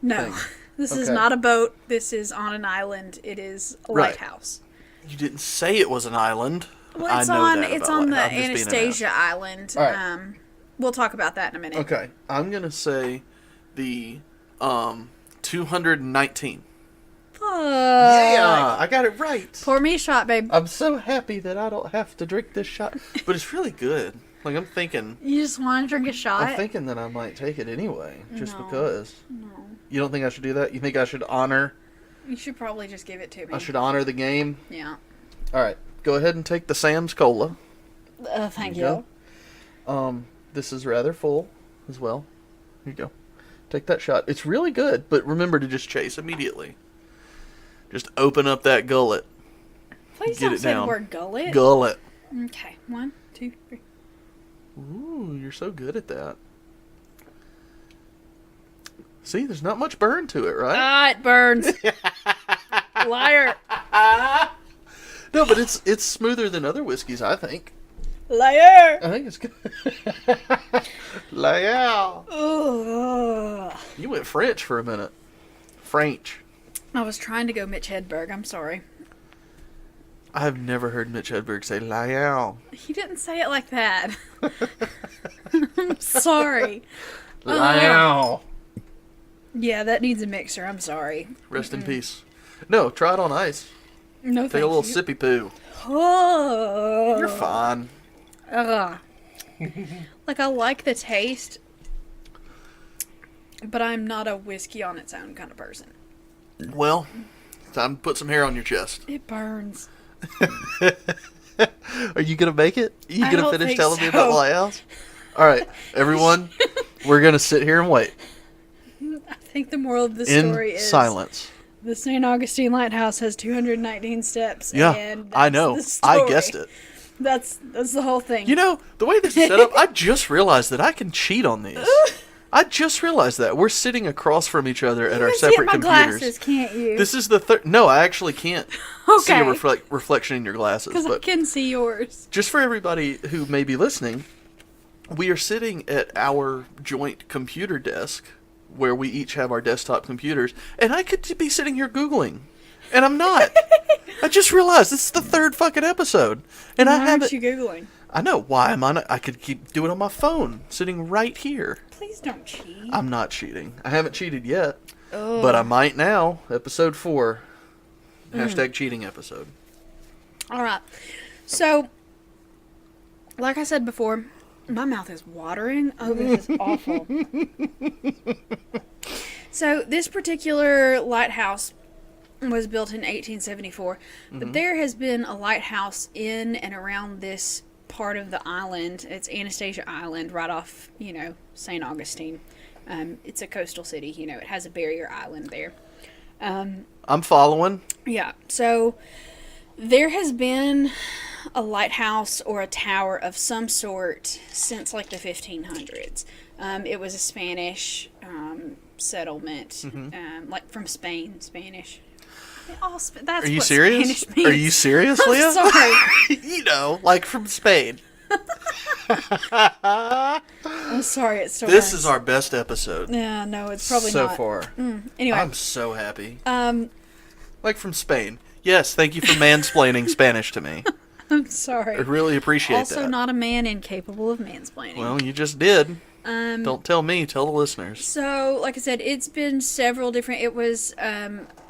no, thing. this is Okay. not a boat. This is on an island. It is a Right. lighthouse. You didn't say it was an island. Well, I it's know on that it's about on the light- I'm just being an ass. Anastasia Island. All right. We'll talk about that in a minute. Okay, I'm gonna say the 219. Yeah, I got it right. Pour me a shot, babe. I'm so happy that I don't have to drink this shot, but it's really good. Like I'm thinking You just want to drink a shot? that I might take it anyway, just No. because. No. You don't think I should do that? You think I should honor? You should probably just give it to me. I should honor the game. Yeah. All right, go ahead and take the Sam's Cola. Thank There you you. This is rather full as well. Here you go. Take that shot. It's really good, but remember to just chase immediately. Just open up that gullet. Please Get don't it say down. the word gullet. Gullet. Okay, 1, 2, 3. Ooh, you're so good at that. See, there's not much burn to it, right? Ah, it burns. Liar. No, but it's smoother than other whiskeys, I think. Liar. I think it's good. Liar. Ugh. You went French for a minute. French. I was trying to go Mitch Hedberg. I'm sorry. I've never heard Mitch Hedberg say liar. He didn't say it like that. I'm sorry. Liar. Yeah, that needs a mixer. I'm sorry. Rest in peace. No, try it on ice. No, Take thank a little you. sippy poo. Oh. You're fine. Ugh. Like, I like the taste, but I'm not a whiskey on its own kind of person. Well, time to put some hair on your chest. It burns. Are you gonna make it? Are you I gonna don't finish think telling me so. about the lighthouse? All right, everyone, we're gonna sit here and wait I think the moral of the in story is silence. the St. Augustine Lighthouse has 219 steps. Yeah, and I that's know. the story. I guessed it. That's the whole thing. You know, the way this is set up, I just realized that I can cheat on these. I just realized that. We're sitting across from each other at you our can see it in separate my computers. glasses, can't you? This is the third. No, I actually can't see a Okay. reflection in your glasses. Because I But can see yours. just for everybody who may be listening, we are sitting at our joint computer desk where we each have our desktop computers, and I could be sitting here Googling, and I'm not. I just realized this is the third fucking episode, and I Why haven't. aren't you Googling? I know. Why am I not? I could keep doing it on my phone, sitting right here. Please don't cheat. I'm not cheating. I haven't cheated yet, Ugh. but I might now. Episode 4. Hashtag cheating episode. All right. So, like I said before, my mouth is watering. Oh, this is awful. So, this particular lighthouse was built in 1874, but there has been a lighthouse in and around this part of the island. It's Anastasia Island, right off, St. Augustine. It's a coastal city, it has a barrier island there. I'm following. Yeah, so there has been a lighthouse or a tower of some sort since like the 1500s. It was a Spanish settlement, like from Spain, Spanish. That's Are you what serious? Spanish means. Are you serious, Leah? I'm sorry. Like from Spain. I'm sorry, it's still This burns. is our best episode Yeah, no, it's probably so not. far. Anyway, I'm so happy. um, Like from Spain. Yes, thank you for mansplaining Spanish to me. I'm sorry. I really appreciate Also, that. not a man incapable of mansplaining. Well, you just did. Don't tell me, tell the listeners. So, like I said, it's been several different. It was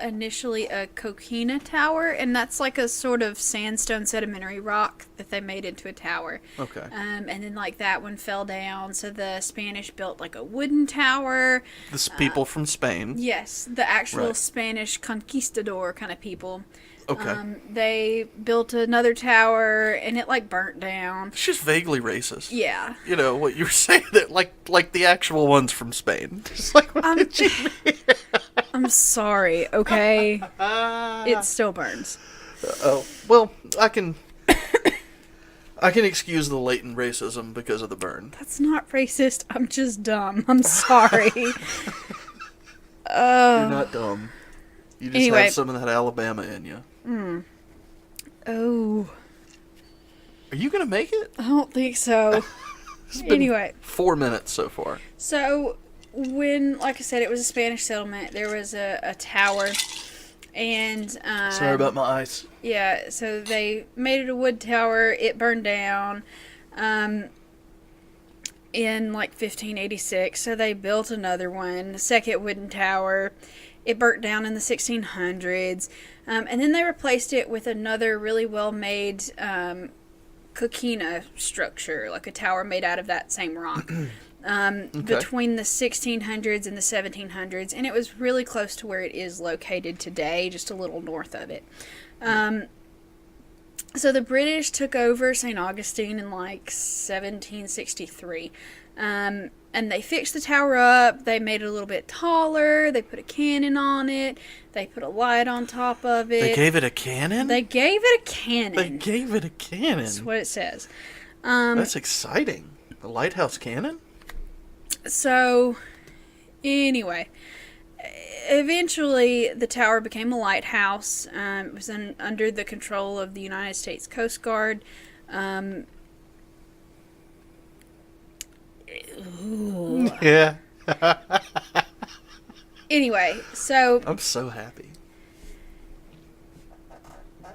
initially a coquina tower, and that's like a sort of sandstone sedimentary rock that they made into a tower. Okay. And then, like, that one fell down, so the Spanish built like a wooden tower. This people from Spain. Yes, the actual Right. Spanish conquistador kind of people. Okay. They built another tower, and it like burnt down. It's just vaguely racist. Yeah. You know what you were saying, that like the actual ones from Spain. Just like what did you mean? I'm sorry, okay? It still burns. Oh well, I can excuse the latent racism because of the burn. That's not racist. I'm just dumb. I'm sorry. You're not dumb. You just Anyway. have some of that Alabama in you. Oh, Are you gonna make it? I don't think so. It's been Anyway, 4 minutes so far. so when, like I said, it was a Spanish settlement, there was a tower, and Sorry about my ice. yeah, so they made it a wood tower. It burned down in like 1586, so they built another one, a second wooden tower. It burnt down in the 1600s, and then they replaced it with another really well-made coquina structure, like a tower made out of that same rock, between the 1600s and the 1700s, and it was really close to where it is located today, just a little north of it. So the British took over St. Augustine in like 1763. And they fixed the tower up. They made it a little bit taller. They put a cannon on it. They put a light on top of it. They gave it a cannon? They gave it a cannon. They gave it a cannon? That's what it says. That's exciting. A lighthouse cannon? So, anyway, eventually the tower became a lighthouse. It was under the control of the United States Coast Guard. Yeah. Anyway, so I'm so happy.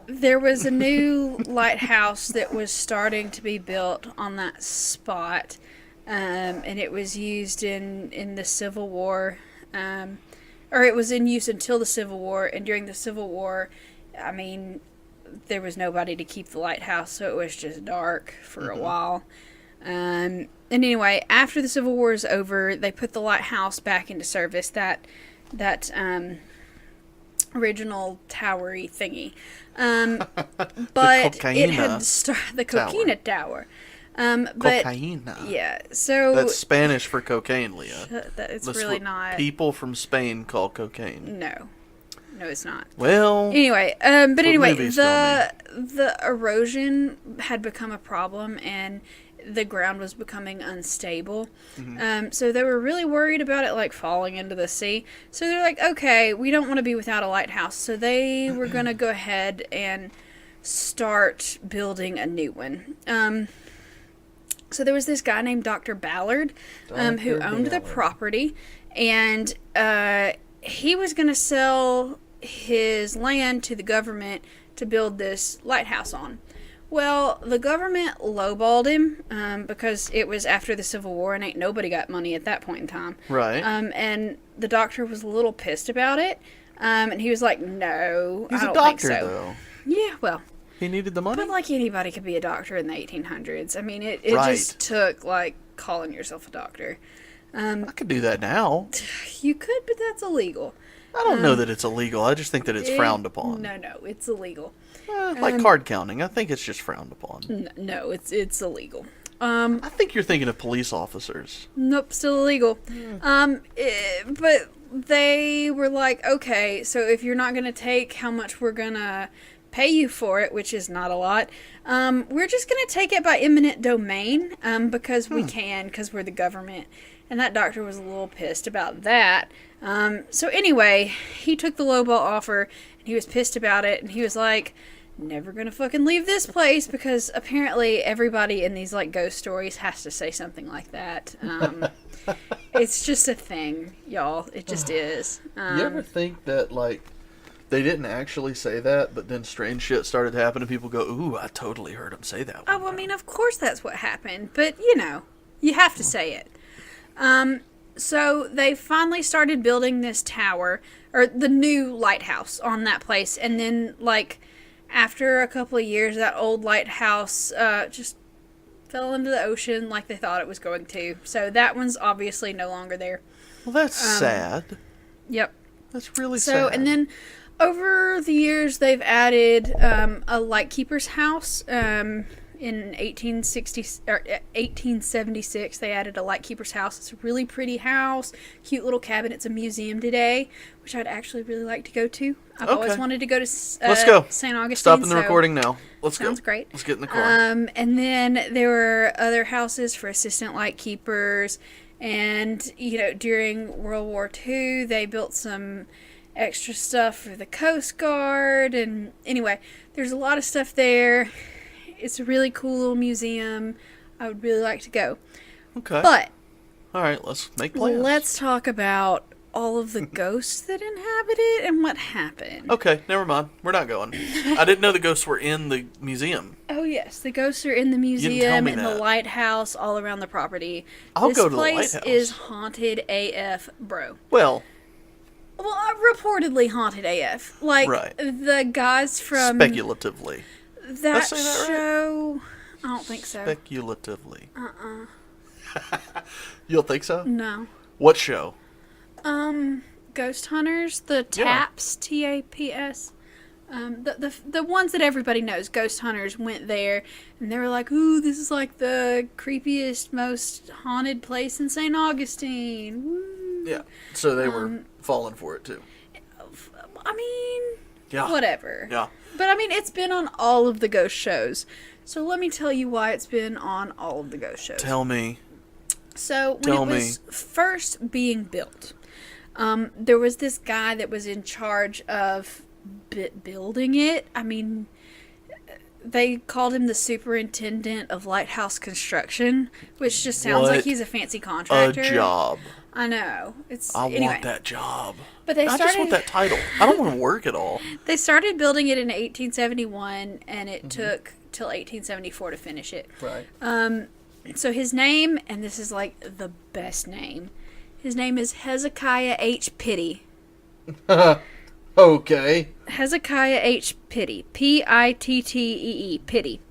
there was a new lighthouse that was starting to be built on that spot, and it was used in the Civil War, or it was in use until the Civil War, and during the Civil War, I mean, there was nobody to keep the lighthouse, so it was just dark for a while. And anyway, after the Civil War is over, they put the lighthouse back into service, that original towery thingy. But it had the Coquina Tower. But Cocaina. yeah, so That's Spanish for cocaine, Leah. It's That's really what not. people from Spain call cocaine. No, it's not. Well, Anyway, but anyway, movies tell the erosion had become a problem, and the ground was becoming unstable. So they were really worried about it like falling into the sea. So they're like, okay, we don't want to be without a lighthouse. So they were going to go ahead and start building a new one. So there was this guy named Dr. Ballard, who owned the property, and he was going to sell his land to the government to build this lighthouse on. Well, the government lowballed him because it was after the Civil War and ain't nobody got money at that point in time. right. And the doctor was a little pissed about it. And he was like, no, He's I don't a doctor, think so. though. Yeah, well, He needed the money? but like anybody could be a doctor in the 1800s. I mean, it Right. just took like calling yourself a doctor. I could do that now. You could, but that's illegal. I don't know that it's illegal. I just think that it's frowned upon. No, it's illegal. Like card counting. I think it's just frowned upon. No, it's illegal. I think you're thinking of police officers. Nope, still illegal. But they were like, okay, so if you're not going to take how much we're going to pay you for it, which is not a lot, we're just going to take it by eminent domain because we can, because we're the government. And that doctor was a little pissed about that. So anyway, he took the lowball offer, and he was pissed about it, and he was like, never gonna fucking leave this place, because apparently everybody in these like ghost stories has to say something like that. It's just a thing, y'all. It just is. You ever think that, like, they didn't actually say that, but then strange shit started happening, people go, ooh, I totally heard him say that one Oh, I mean, of course that's what happened, but you know, you have to say it. So they finally started building this tower, or the new lighthouse on that place, and then, like, after a couple of years, that old lighthouse just fell into the ocean like they thought it was going to. So that one's obviously no longer there. Well, that's sad. Yep. That's really So, sad. and then over the years, they've added a lightkeeper's house. In 1876, they added a lightkeeper's house. It's a really pretty house, cute little cabin. It's a museum today, which I'd actually really like to go to. I've always wanted to go to Let's go. St. Augustine. Stopping the recording now. Let's go. Sounds great. Let's get in the car. And then there were other houses for assistant lightkeepers. And, you know, during World War II, they built some extra stuff for the Coast Guard. And anyway, there's a lot of stuff there. It's a really cool little museum. I would really like to go. Okay. But all right, let's make plans. let's talk about all of the ghosts that inhabit it and what happened. Okay, never mind. We're not going. I didn't know the ghosts were in the museum. Oh, yes. The ghosts are in the You didn't tell museum me and the that. lighthouse all around the property. I'll this go to the place lighthouse. is haunted AF, bro. Well, Reportedly haunted AF. Like, Right. the guys from speculatively. that say that right? show... I don't think so. Speculatively. You don't think so? No. What show? Ghost Hunters, the TAPS, TAPS. The ones that everybody knows, ghost hunters went there, and they were like, "Ooh, this is like the creepiest, most haunted place in St. Augustine." Woo. Yeah. So they were falling for it too. I mean, Yeah. whatever. Yeah. But I mean, it's been on all of the ghost shows. So let me tell you why it's been on all of the ghost shows. Tell me. So when it was first being built, there was this guy that was in charge of building it. I mean, they called him the superintendent of lighthouse construction, which just sounds like he's a fancy contractor. A job. I know. I want that job. But I just want that title. I don't want to work at all. They started building it in 1871, and it took till 1874 to finish it. Right. So his name, and this is like the best name, his name is Hezekiah H. Pitty. Okay. Hezekiah H. Pitty. Pittee. Pitty.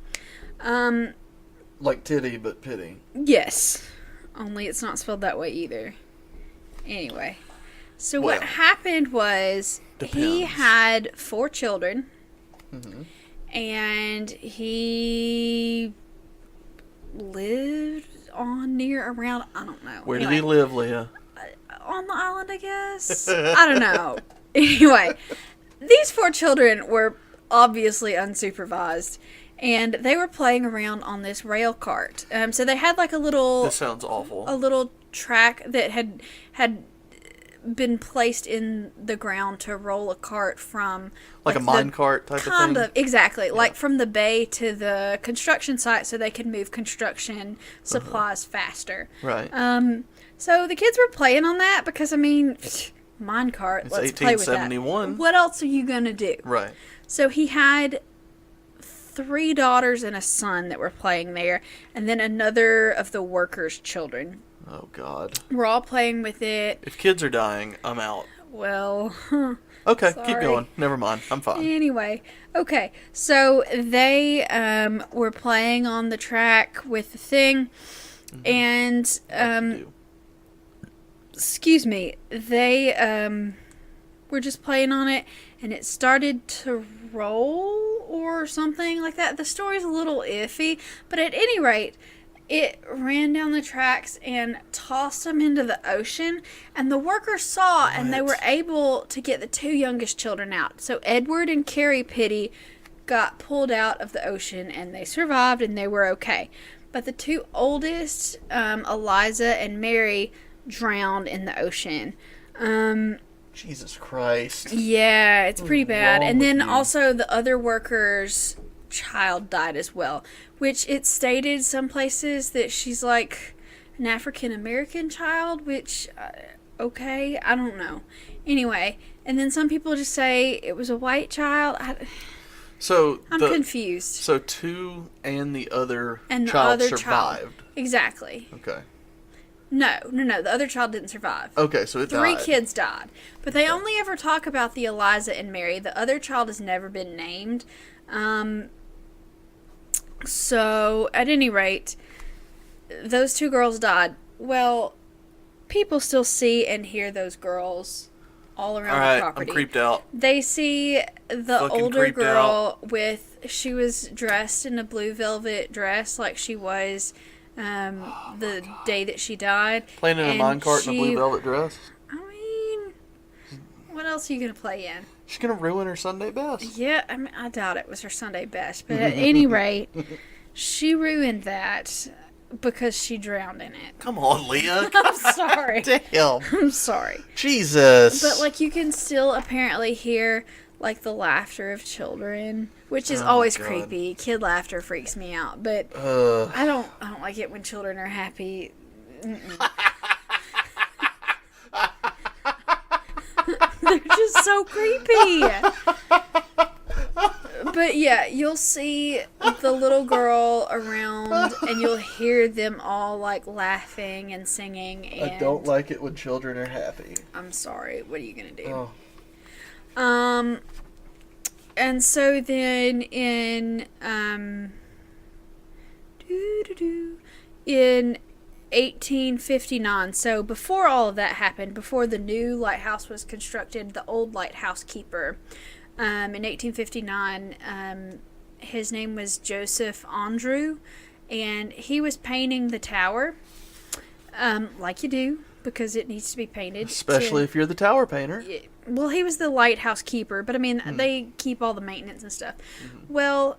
Like titty, but pity. Yes. Only it's not spelled that way either. Anyway. So what happened was he had 4 children. Mm-hmm. And he lived around, I don't know. Where did he live, Leah? On the island, I guess. I don't know. Anyway, these 4 children were obviously unsupervised, and they were playing around on this rail cart. So they had like a little. This sounds awful. A little track that had been placed in the ground to roll a cart from like a mine cart type of thing. Kind of, exactly. Yeah. Like from the bay to the construction site, so they could move construction supplies faster. Right. So the kids were playing on that because, I mean, minecart, let's play with that. 1871. What else are you going to do? Right. So he had 3 daughters and a son that were playing there, and then another of the workers' children. Oh, God. We're all playing with it. If kids are dying, I'm out. Well, okay, sorry. Keep going. Never mind. I'm fine. Anyway, okay. So they were playing on the track with the thing, and excuse me, they were just playing on it, and it started to roll or something like that. The story's a little iffy, but at any rate, it ran down the tracks and tossed them into the ocean, and the workers saw, and they were able to get the 2 youngest children out. So Edward and Carrie Pitty got pulled out of the ocean, and they survived, and they were okay. But the 2 oldest, Eliza and Mary, drowned in the ocean. Jesus Christ. Yeah, it's pretty bad. And then also the other workers' child died as well, which it stated some places that she's like an African American child, which okay, I don't know. Anyway, and then some people just say it was a white child. I'm confused. So 2 and the other and child the other survived. Child. Exactly. Okay. No. The other child didn't survive. Okay, so it 3 died. kids died. But they only ever talk about the Eliza and Mary. The other child has never been named. So, at any rate, those 2 girls died. Well, people still see and hear those girls all around the property. I'm creeped out. They see the Fucking older girl she was dressed in a blue velvet dress like she was the day that she died. Playing in a minecart in a blue velvet dress? I mean, what else are you going to play in? She's going to ruin her Sunday best. Yeah, I mean, I doubt it was her Sunday best. But at any rate, she ruined that because she drowned in it. Come on, Leah. I'm sorry. Damn. I'm sorry. Jesus. But, like, you can still apparently hear, like, the laughter of children, which is always creepy. Kid laughter freaks me out. But I don't like it when children are happy. They're just so creepy. But yeah, you'll see the little girl around, and you'll hear them all like laughing and singing. And I don't like it when children are happy. I'm sorry. What are you gonna do? Oh. And so then in in 1859, so before all of that happened, before the new lighthouse was constructed, the old lighthouse keeper in 1859. His name was Joseph Andrew, and he was painting the tower, like you do, because it needs to be painted. Especially if you're the tower painter. Well, he was the lighthouse keeper, but I mean, they keep all the maintenance and stuff. Well,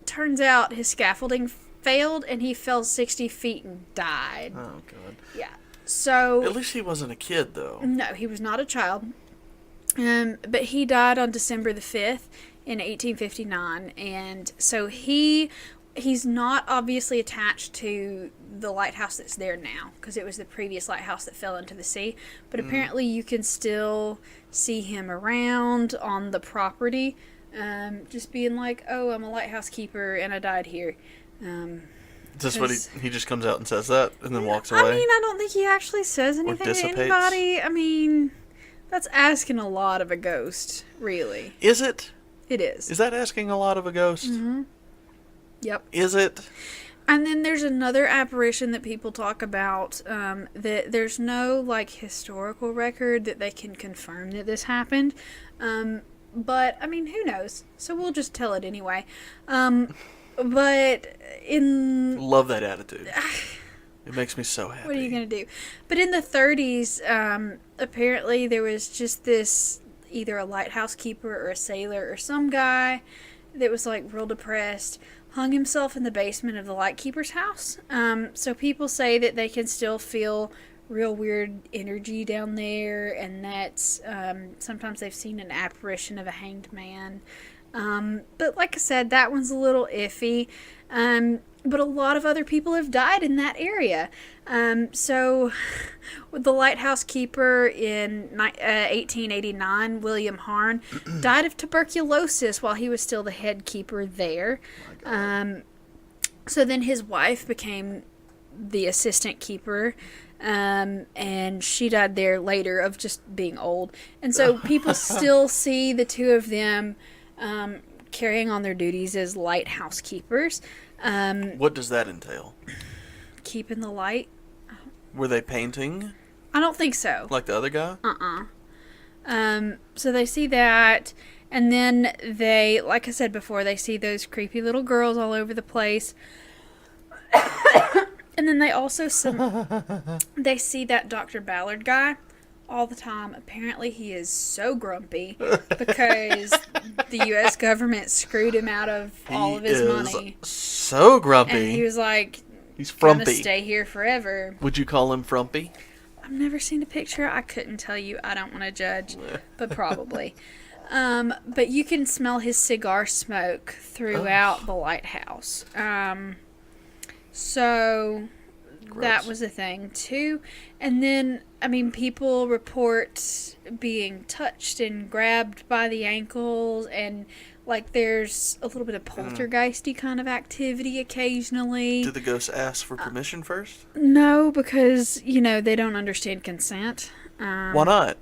turns out his scaffolding failed, and he fell 60 feet and died. Oh, God. Yeah. So... At least he wasn't a kid, though. No, he was not a child. But he died on December the 5th in 1859, and so he's not obviously attached to the lighthouse that's there now, because it was the previous lighthouse that fell into the sea, but apparently you can still see him around on the property, just being like, oh, I'm a lighthouse keeper and I died here. Is this what he just comes out and says that and then walks away? I mean, I don't think he actually says anything to anybody. I mean, that's asking a lot of a ghost, really. Is it? It is. Is that asking a lot of a ghost? Mm-hmm. Yep. Is it? And then there's another apparition that people talk about, that there's no, like, historical record that they can confirm that this happened. But, I mean, who knows? So we'll just tell it anyway. But in... Love that attitude. It makes me so happy. What are you going to do? But in the 30s, apparently there was just this, either a lighthouse keeper or a sailor or some guy that was, like, real depressed, hung himself in the basement of the lightkeeper's house. So people say that they can still feel real weird energy down there, and that's sometimes they've seen an apparition of a hanged man. But like I said, that one's a little iffy. But a lot of other people have died in that area. So the lighthouse keeper in 1889, William Harn, died of tuberculosis while he was still the head keeper there. So then his wife became the assistant keeper, and she died there later of just being old. And so people still see the two of them carrying on their duties as lighthouse keepers. What does that entail? Keeping the light. Were they painting? I don't think so. Like the other guy? So they see that, and then they, like I said before, they see those creepy little girls all over the place. And then they also they see that Dr. Ballard guy all the time. Apparently he is so grumpy because the U.S. government screwed him out of all of his money. So grumpy. And he was like, he's frumpy. Gonna stay here forever. Would you call him frumpy? I've never seen a picture. I couldn't tell you. I don't want to judge, but probably. But you can smell his cigar smoke throughout the lighthouse. So Gross. that was a thing too. And then, I mean, people report being touched and grabbed by the ankles, and like there's a little bit of poltergeisty kind of activity occasionally. Do the ghosts ask for permission first? No, because, you know, they don't understand consent. Why not?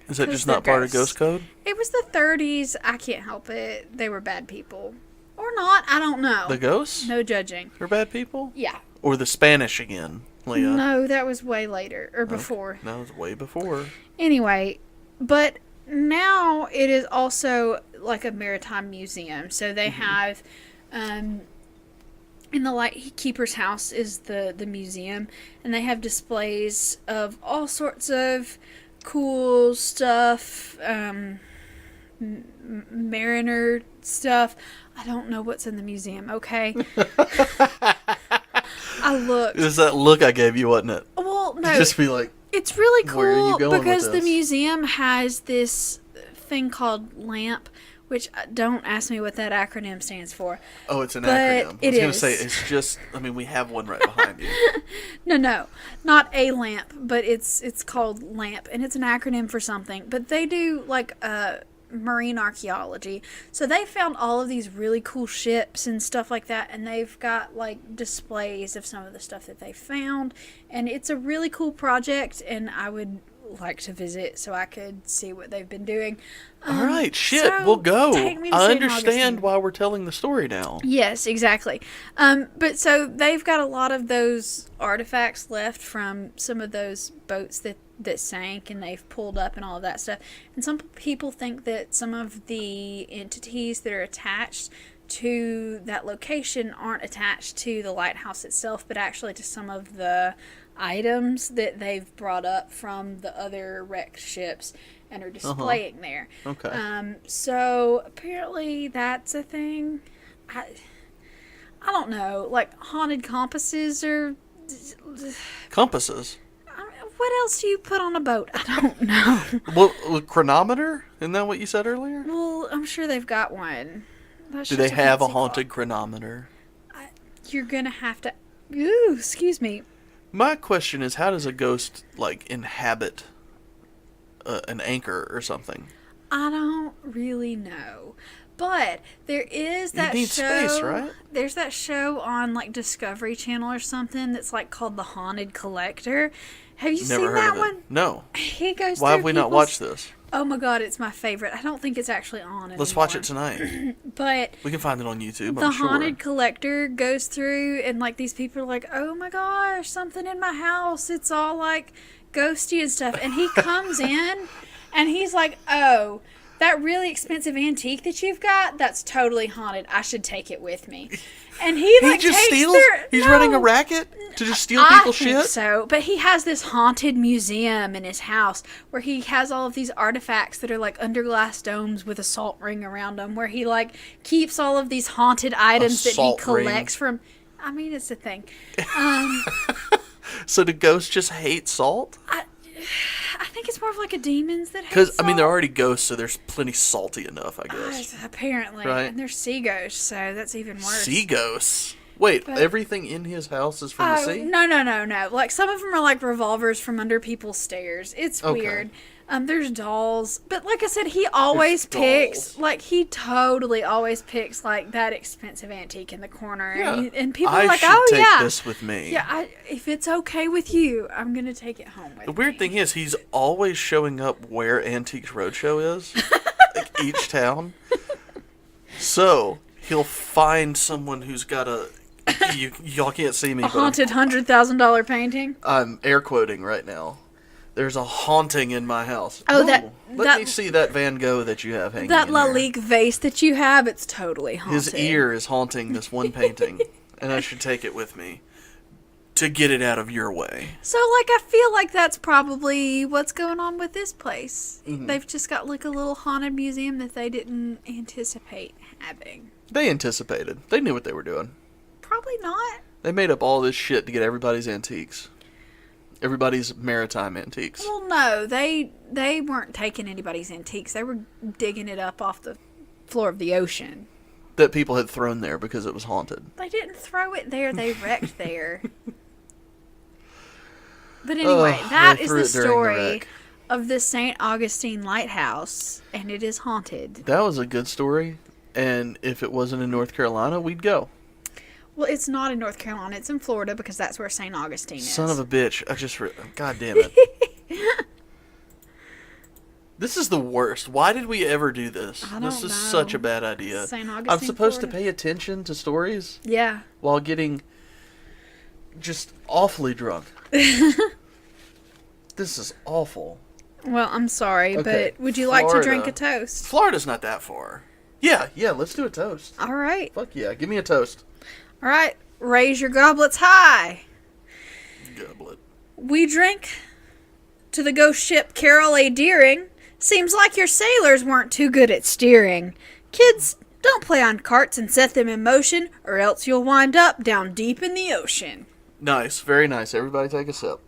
Is that just not part of ghost code? It was the 30s. I can't help it. They were bad people. Or not. I don't know. The ghosts? No judging. They're bad people? Yeah. Or the Spanish again, Leah? No, that was way later. Or before. No, it was way before. Anyway, but now it is also like a maritime museum. So they have... in the lightkeeper's house is the museum, and they have displays of all sorts of cool stuff, mariner stuff. I don't know what's in the museum, okay? I looked. It was that look I gave you, wasn't it? Well, no. Just be like, it's really where are you cool going because with the this? museum has this thing called LAMP, which don't ask me what that acronym stands for. oh, it's an But acronym. I was it going to is. say, it's just, I mean, we have one right behind you. No, not a lamp, but it's called LAMP, and it's an acronym for something. But they do like marine archaeology, so they found all of these really cool ships and stuff like that, and they've got like displays of some of the stuff that they found, and it's a really cool project, and I would like to visit so I could see what they've been doing. All right, shit, so we'll go. take me to I St. understand Augustine. why we're telling the story now. Yes, exactly. But so they've got a lot of those artifacts left from some of those boats that that sank and they've pulled up and all of that stuff. And some people think that some of the entities that are attached to that location aren't attached to the lighthouse itself, but actually to some of the items that they've brought up from the other wrecked ships and are displaying there. Okay. So apparently that's a thing. I don't know. Like, haunted compasses or... Compasses? What else do you put on a boat? I don't know. Well, chronometer? Isn't that what you said earlier? Well, I'm sure they've got one. Do they have a haunted chronometer? You're gonna have to... Ooh, excuse me. My question is, how does a ghost, like, inhabit an anchor or something? I don't really know. But there is that you need show... space, right? There's that show on, like, Discovery Channel or something that's, like, called The Haunted Collector. Have you seen that one? No. He goes Why through have we not watched this? Oh my god, it's my favorite. I don't think it's actually on anymore. Let's watch it tonight. But we can find it on YouTube, the I'm sure. Haunted Collector goes through and, like, these people are like, oh my gosh, something in my house. It's all, like, ghosty and stuff. And he comes in and he's like, oh, that really expensive antique that you've got, that's totally haunted. I should take it with me. And he like just takes steals? their... He's No. running a racket to just steal people's I think shit? so. But he has this haunted museum in his house where he has all of these artifacts that are like under glass domes with a salt ring around them, where he like keeps all of these haunted items that he collects from... I mean, it's a thing. So do ghosts just hate salt? I think it's more of like a demons that hate Because, I mean, salt. they're already ghosts, so there's plenty salty enough, I guess. Apparently. Right. And they're sea ghosts, so that's even worse. Sea ghosts? Wait, But- everything in his house is from the sea? No. Like, some of them are like revolvers from under people's stairs. It's Okay. weird. There's dolls. But like I said, he always There's picks, dolls. like, he totally always picks, like, that expensive antique in the corner. Yeah. And people I are like, should oh, take yeah. this with me. Yeah, if it's okay with you, I'm going to take it home with me. The weird thing is, he's always showing up where Antiques Roadshow is. Like, each town. So, he'll find someone who's got a... y'all can't see me, A but haunted $100,000 painting? I'm air quoting right now. There's a haunting in my house. Oh, Let that- me see that Van Gogh that you have hanging That in La here. Ligue vase that you have, it's totally haunted. His ear is haunting this one painting, and I should take it with me to get it out of your way. So, like, I feel like that's probably what's going on with this place. Mm-hmm. They've just got, like, a little haunted museum that they didn't anticipate having. They anticipated. They knew what they were doing. Probably not. They made up all this shit to get everybody's antiques. Everybody's maritime antiques. Well, no, they weren't taking anybody's antiques. They were digging it up off the floor of the ocean. That people had thrown there because it was haunted. They didn't throw it there. They wrecked there. But anyway, that they is threw the it during the story wreck. of the St. Augustine Lighthouse, and it is haunted. That was a good story, and if it wasn't in North Carolina, we'd go. Well, it's not in North Carolina. It's in Florida because that's where St. Augustine is. Son of a bitch. God damn it. This is the worst. Why did we ever do this? I This don't is know. such a bad idea. St. Augustine, I'm supposed Florida. to pay attention to stories Yeah. while getting just awfully drunk. This is awful. Well, I'm sorry, Okay, but would you like to drink Florida. a toast? Florida's not that far. Yeah, let's do a toast. All right. Fuck yeah, give me a toast. All right. Raise your goblets high. Goblet. We drink to the ghost ship Carol A. Deering. Seems like your sailors weren't too good at steering. Kids, don't play on carts and set them in motion, or else you'll wind up down deep in the ocean. Nice, very nice. Everybody take a sip.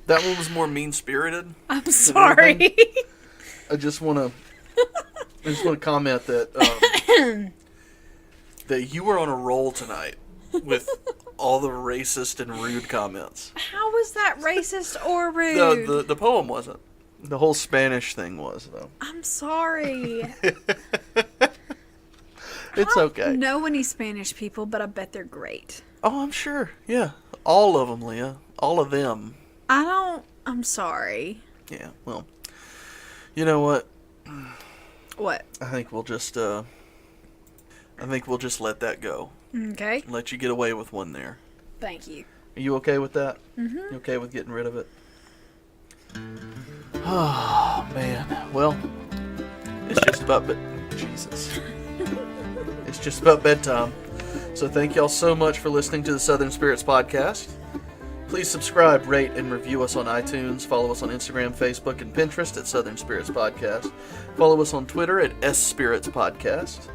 That one was more mean-spirited. I'm sorry. I just want to comment that that you were on a roll tonight with all the racist and rude comments. How was that racist or rude? The poem wasn't. The whole Spanish thing was, though. I'm sorry. It's I okay. don't know any Spanish people, but I bet they're great. Oh, I'm sure. Yeah. All of them, Leah. All of them. I'm sorry. Yeah, well. You know what? What? I think we'll just let that go. Okay. Let you get away with one there. Thank you. Are you okay with that? Mm-hmm. You okay with getting rid of it? Oh, man. Well, it's just about Jesus. It's just about bedtime. So thank y'all so much for listening to the Southern Spirits Podcast. Please subscribe, rate, and review us on iTunes. Follow us on Instagram, Facebook, and Pinterest at Southern Spirits Podcast. Follow us on Twitter at S-Spirits Podcast.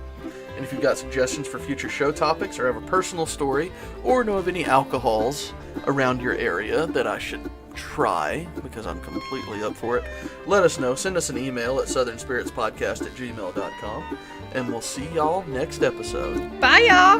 And if you've got suggestions for future show topics or have a personal story or know of any alcohols around your area that I should try, because I'm completely up for it, let us know. Send us an email at southernspiritspodcast@gmail.com. And we'll see y'all next episode. Bye, y'all.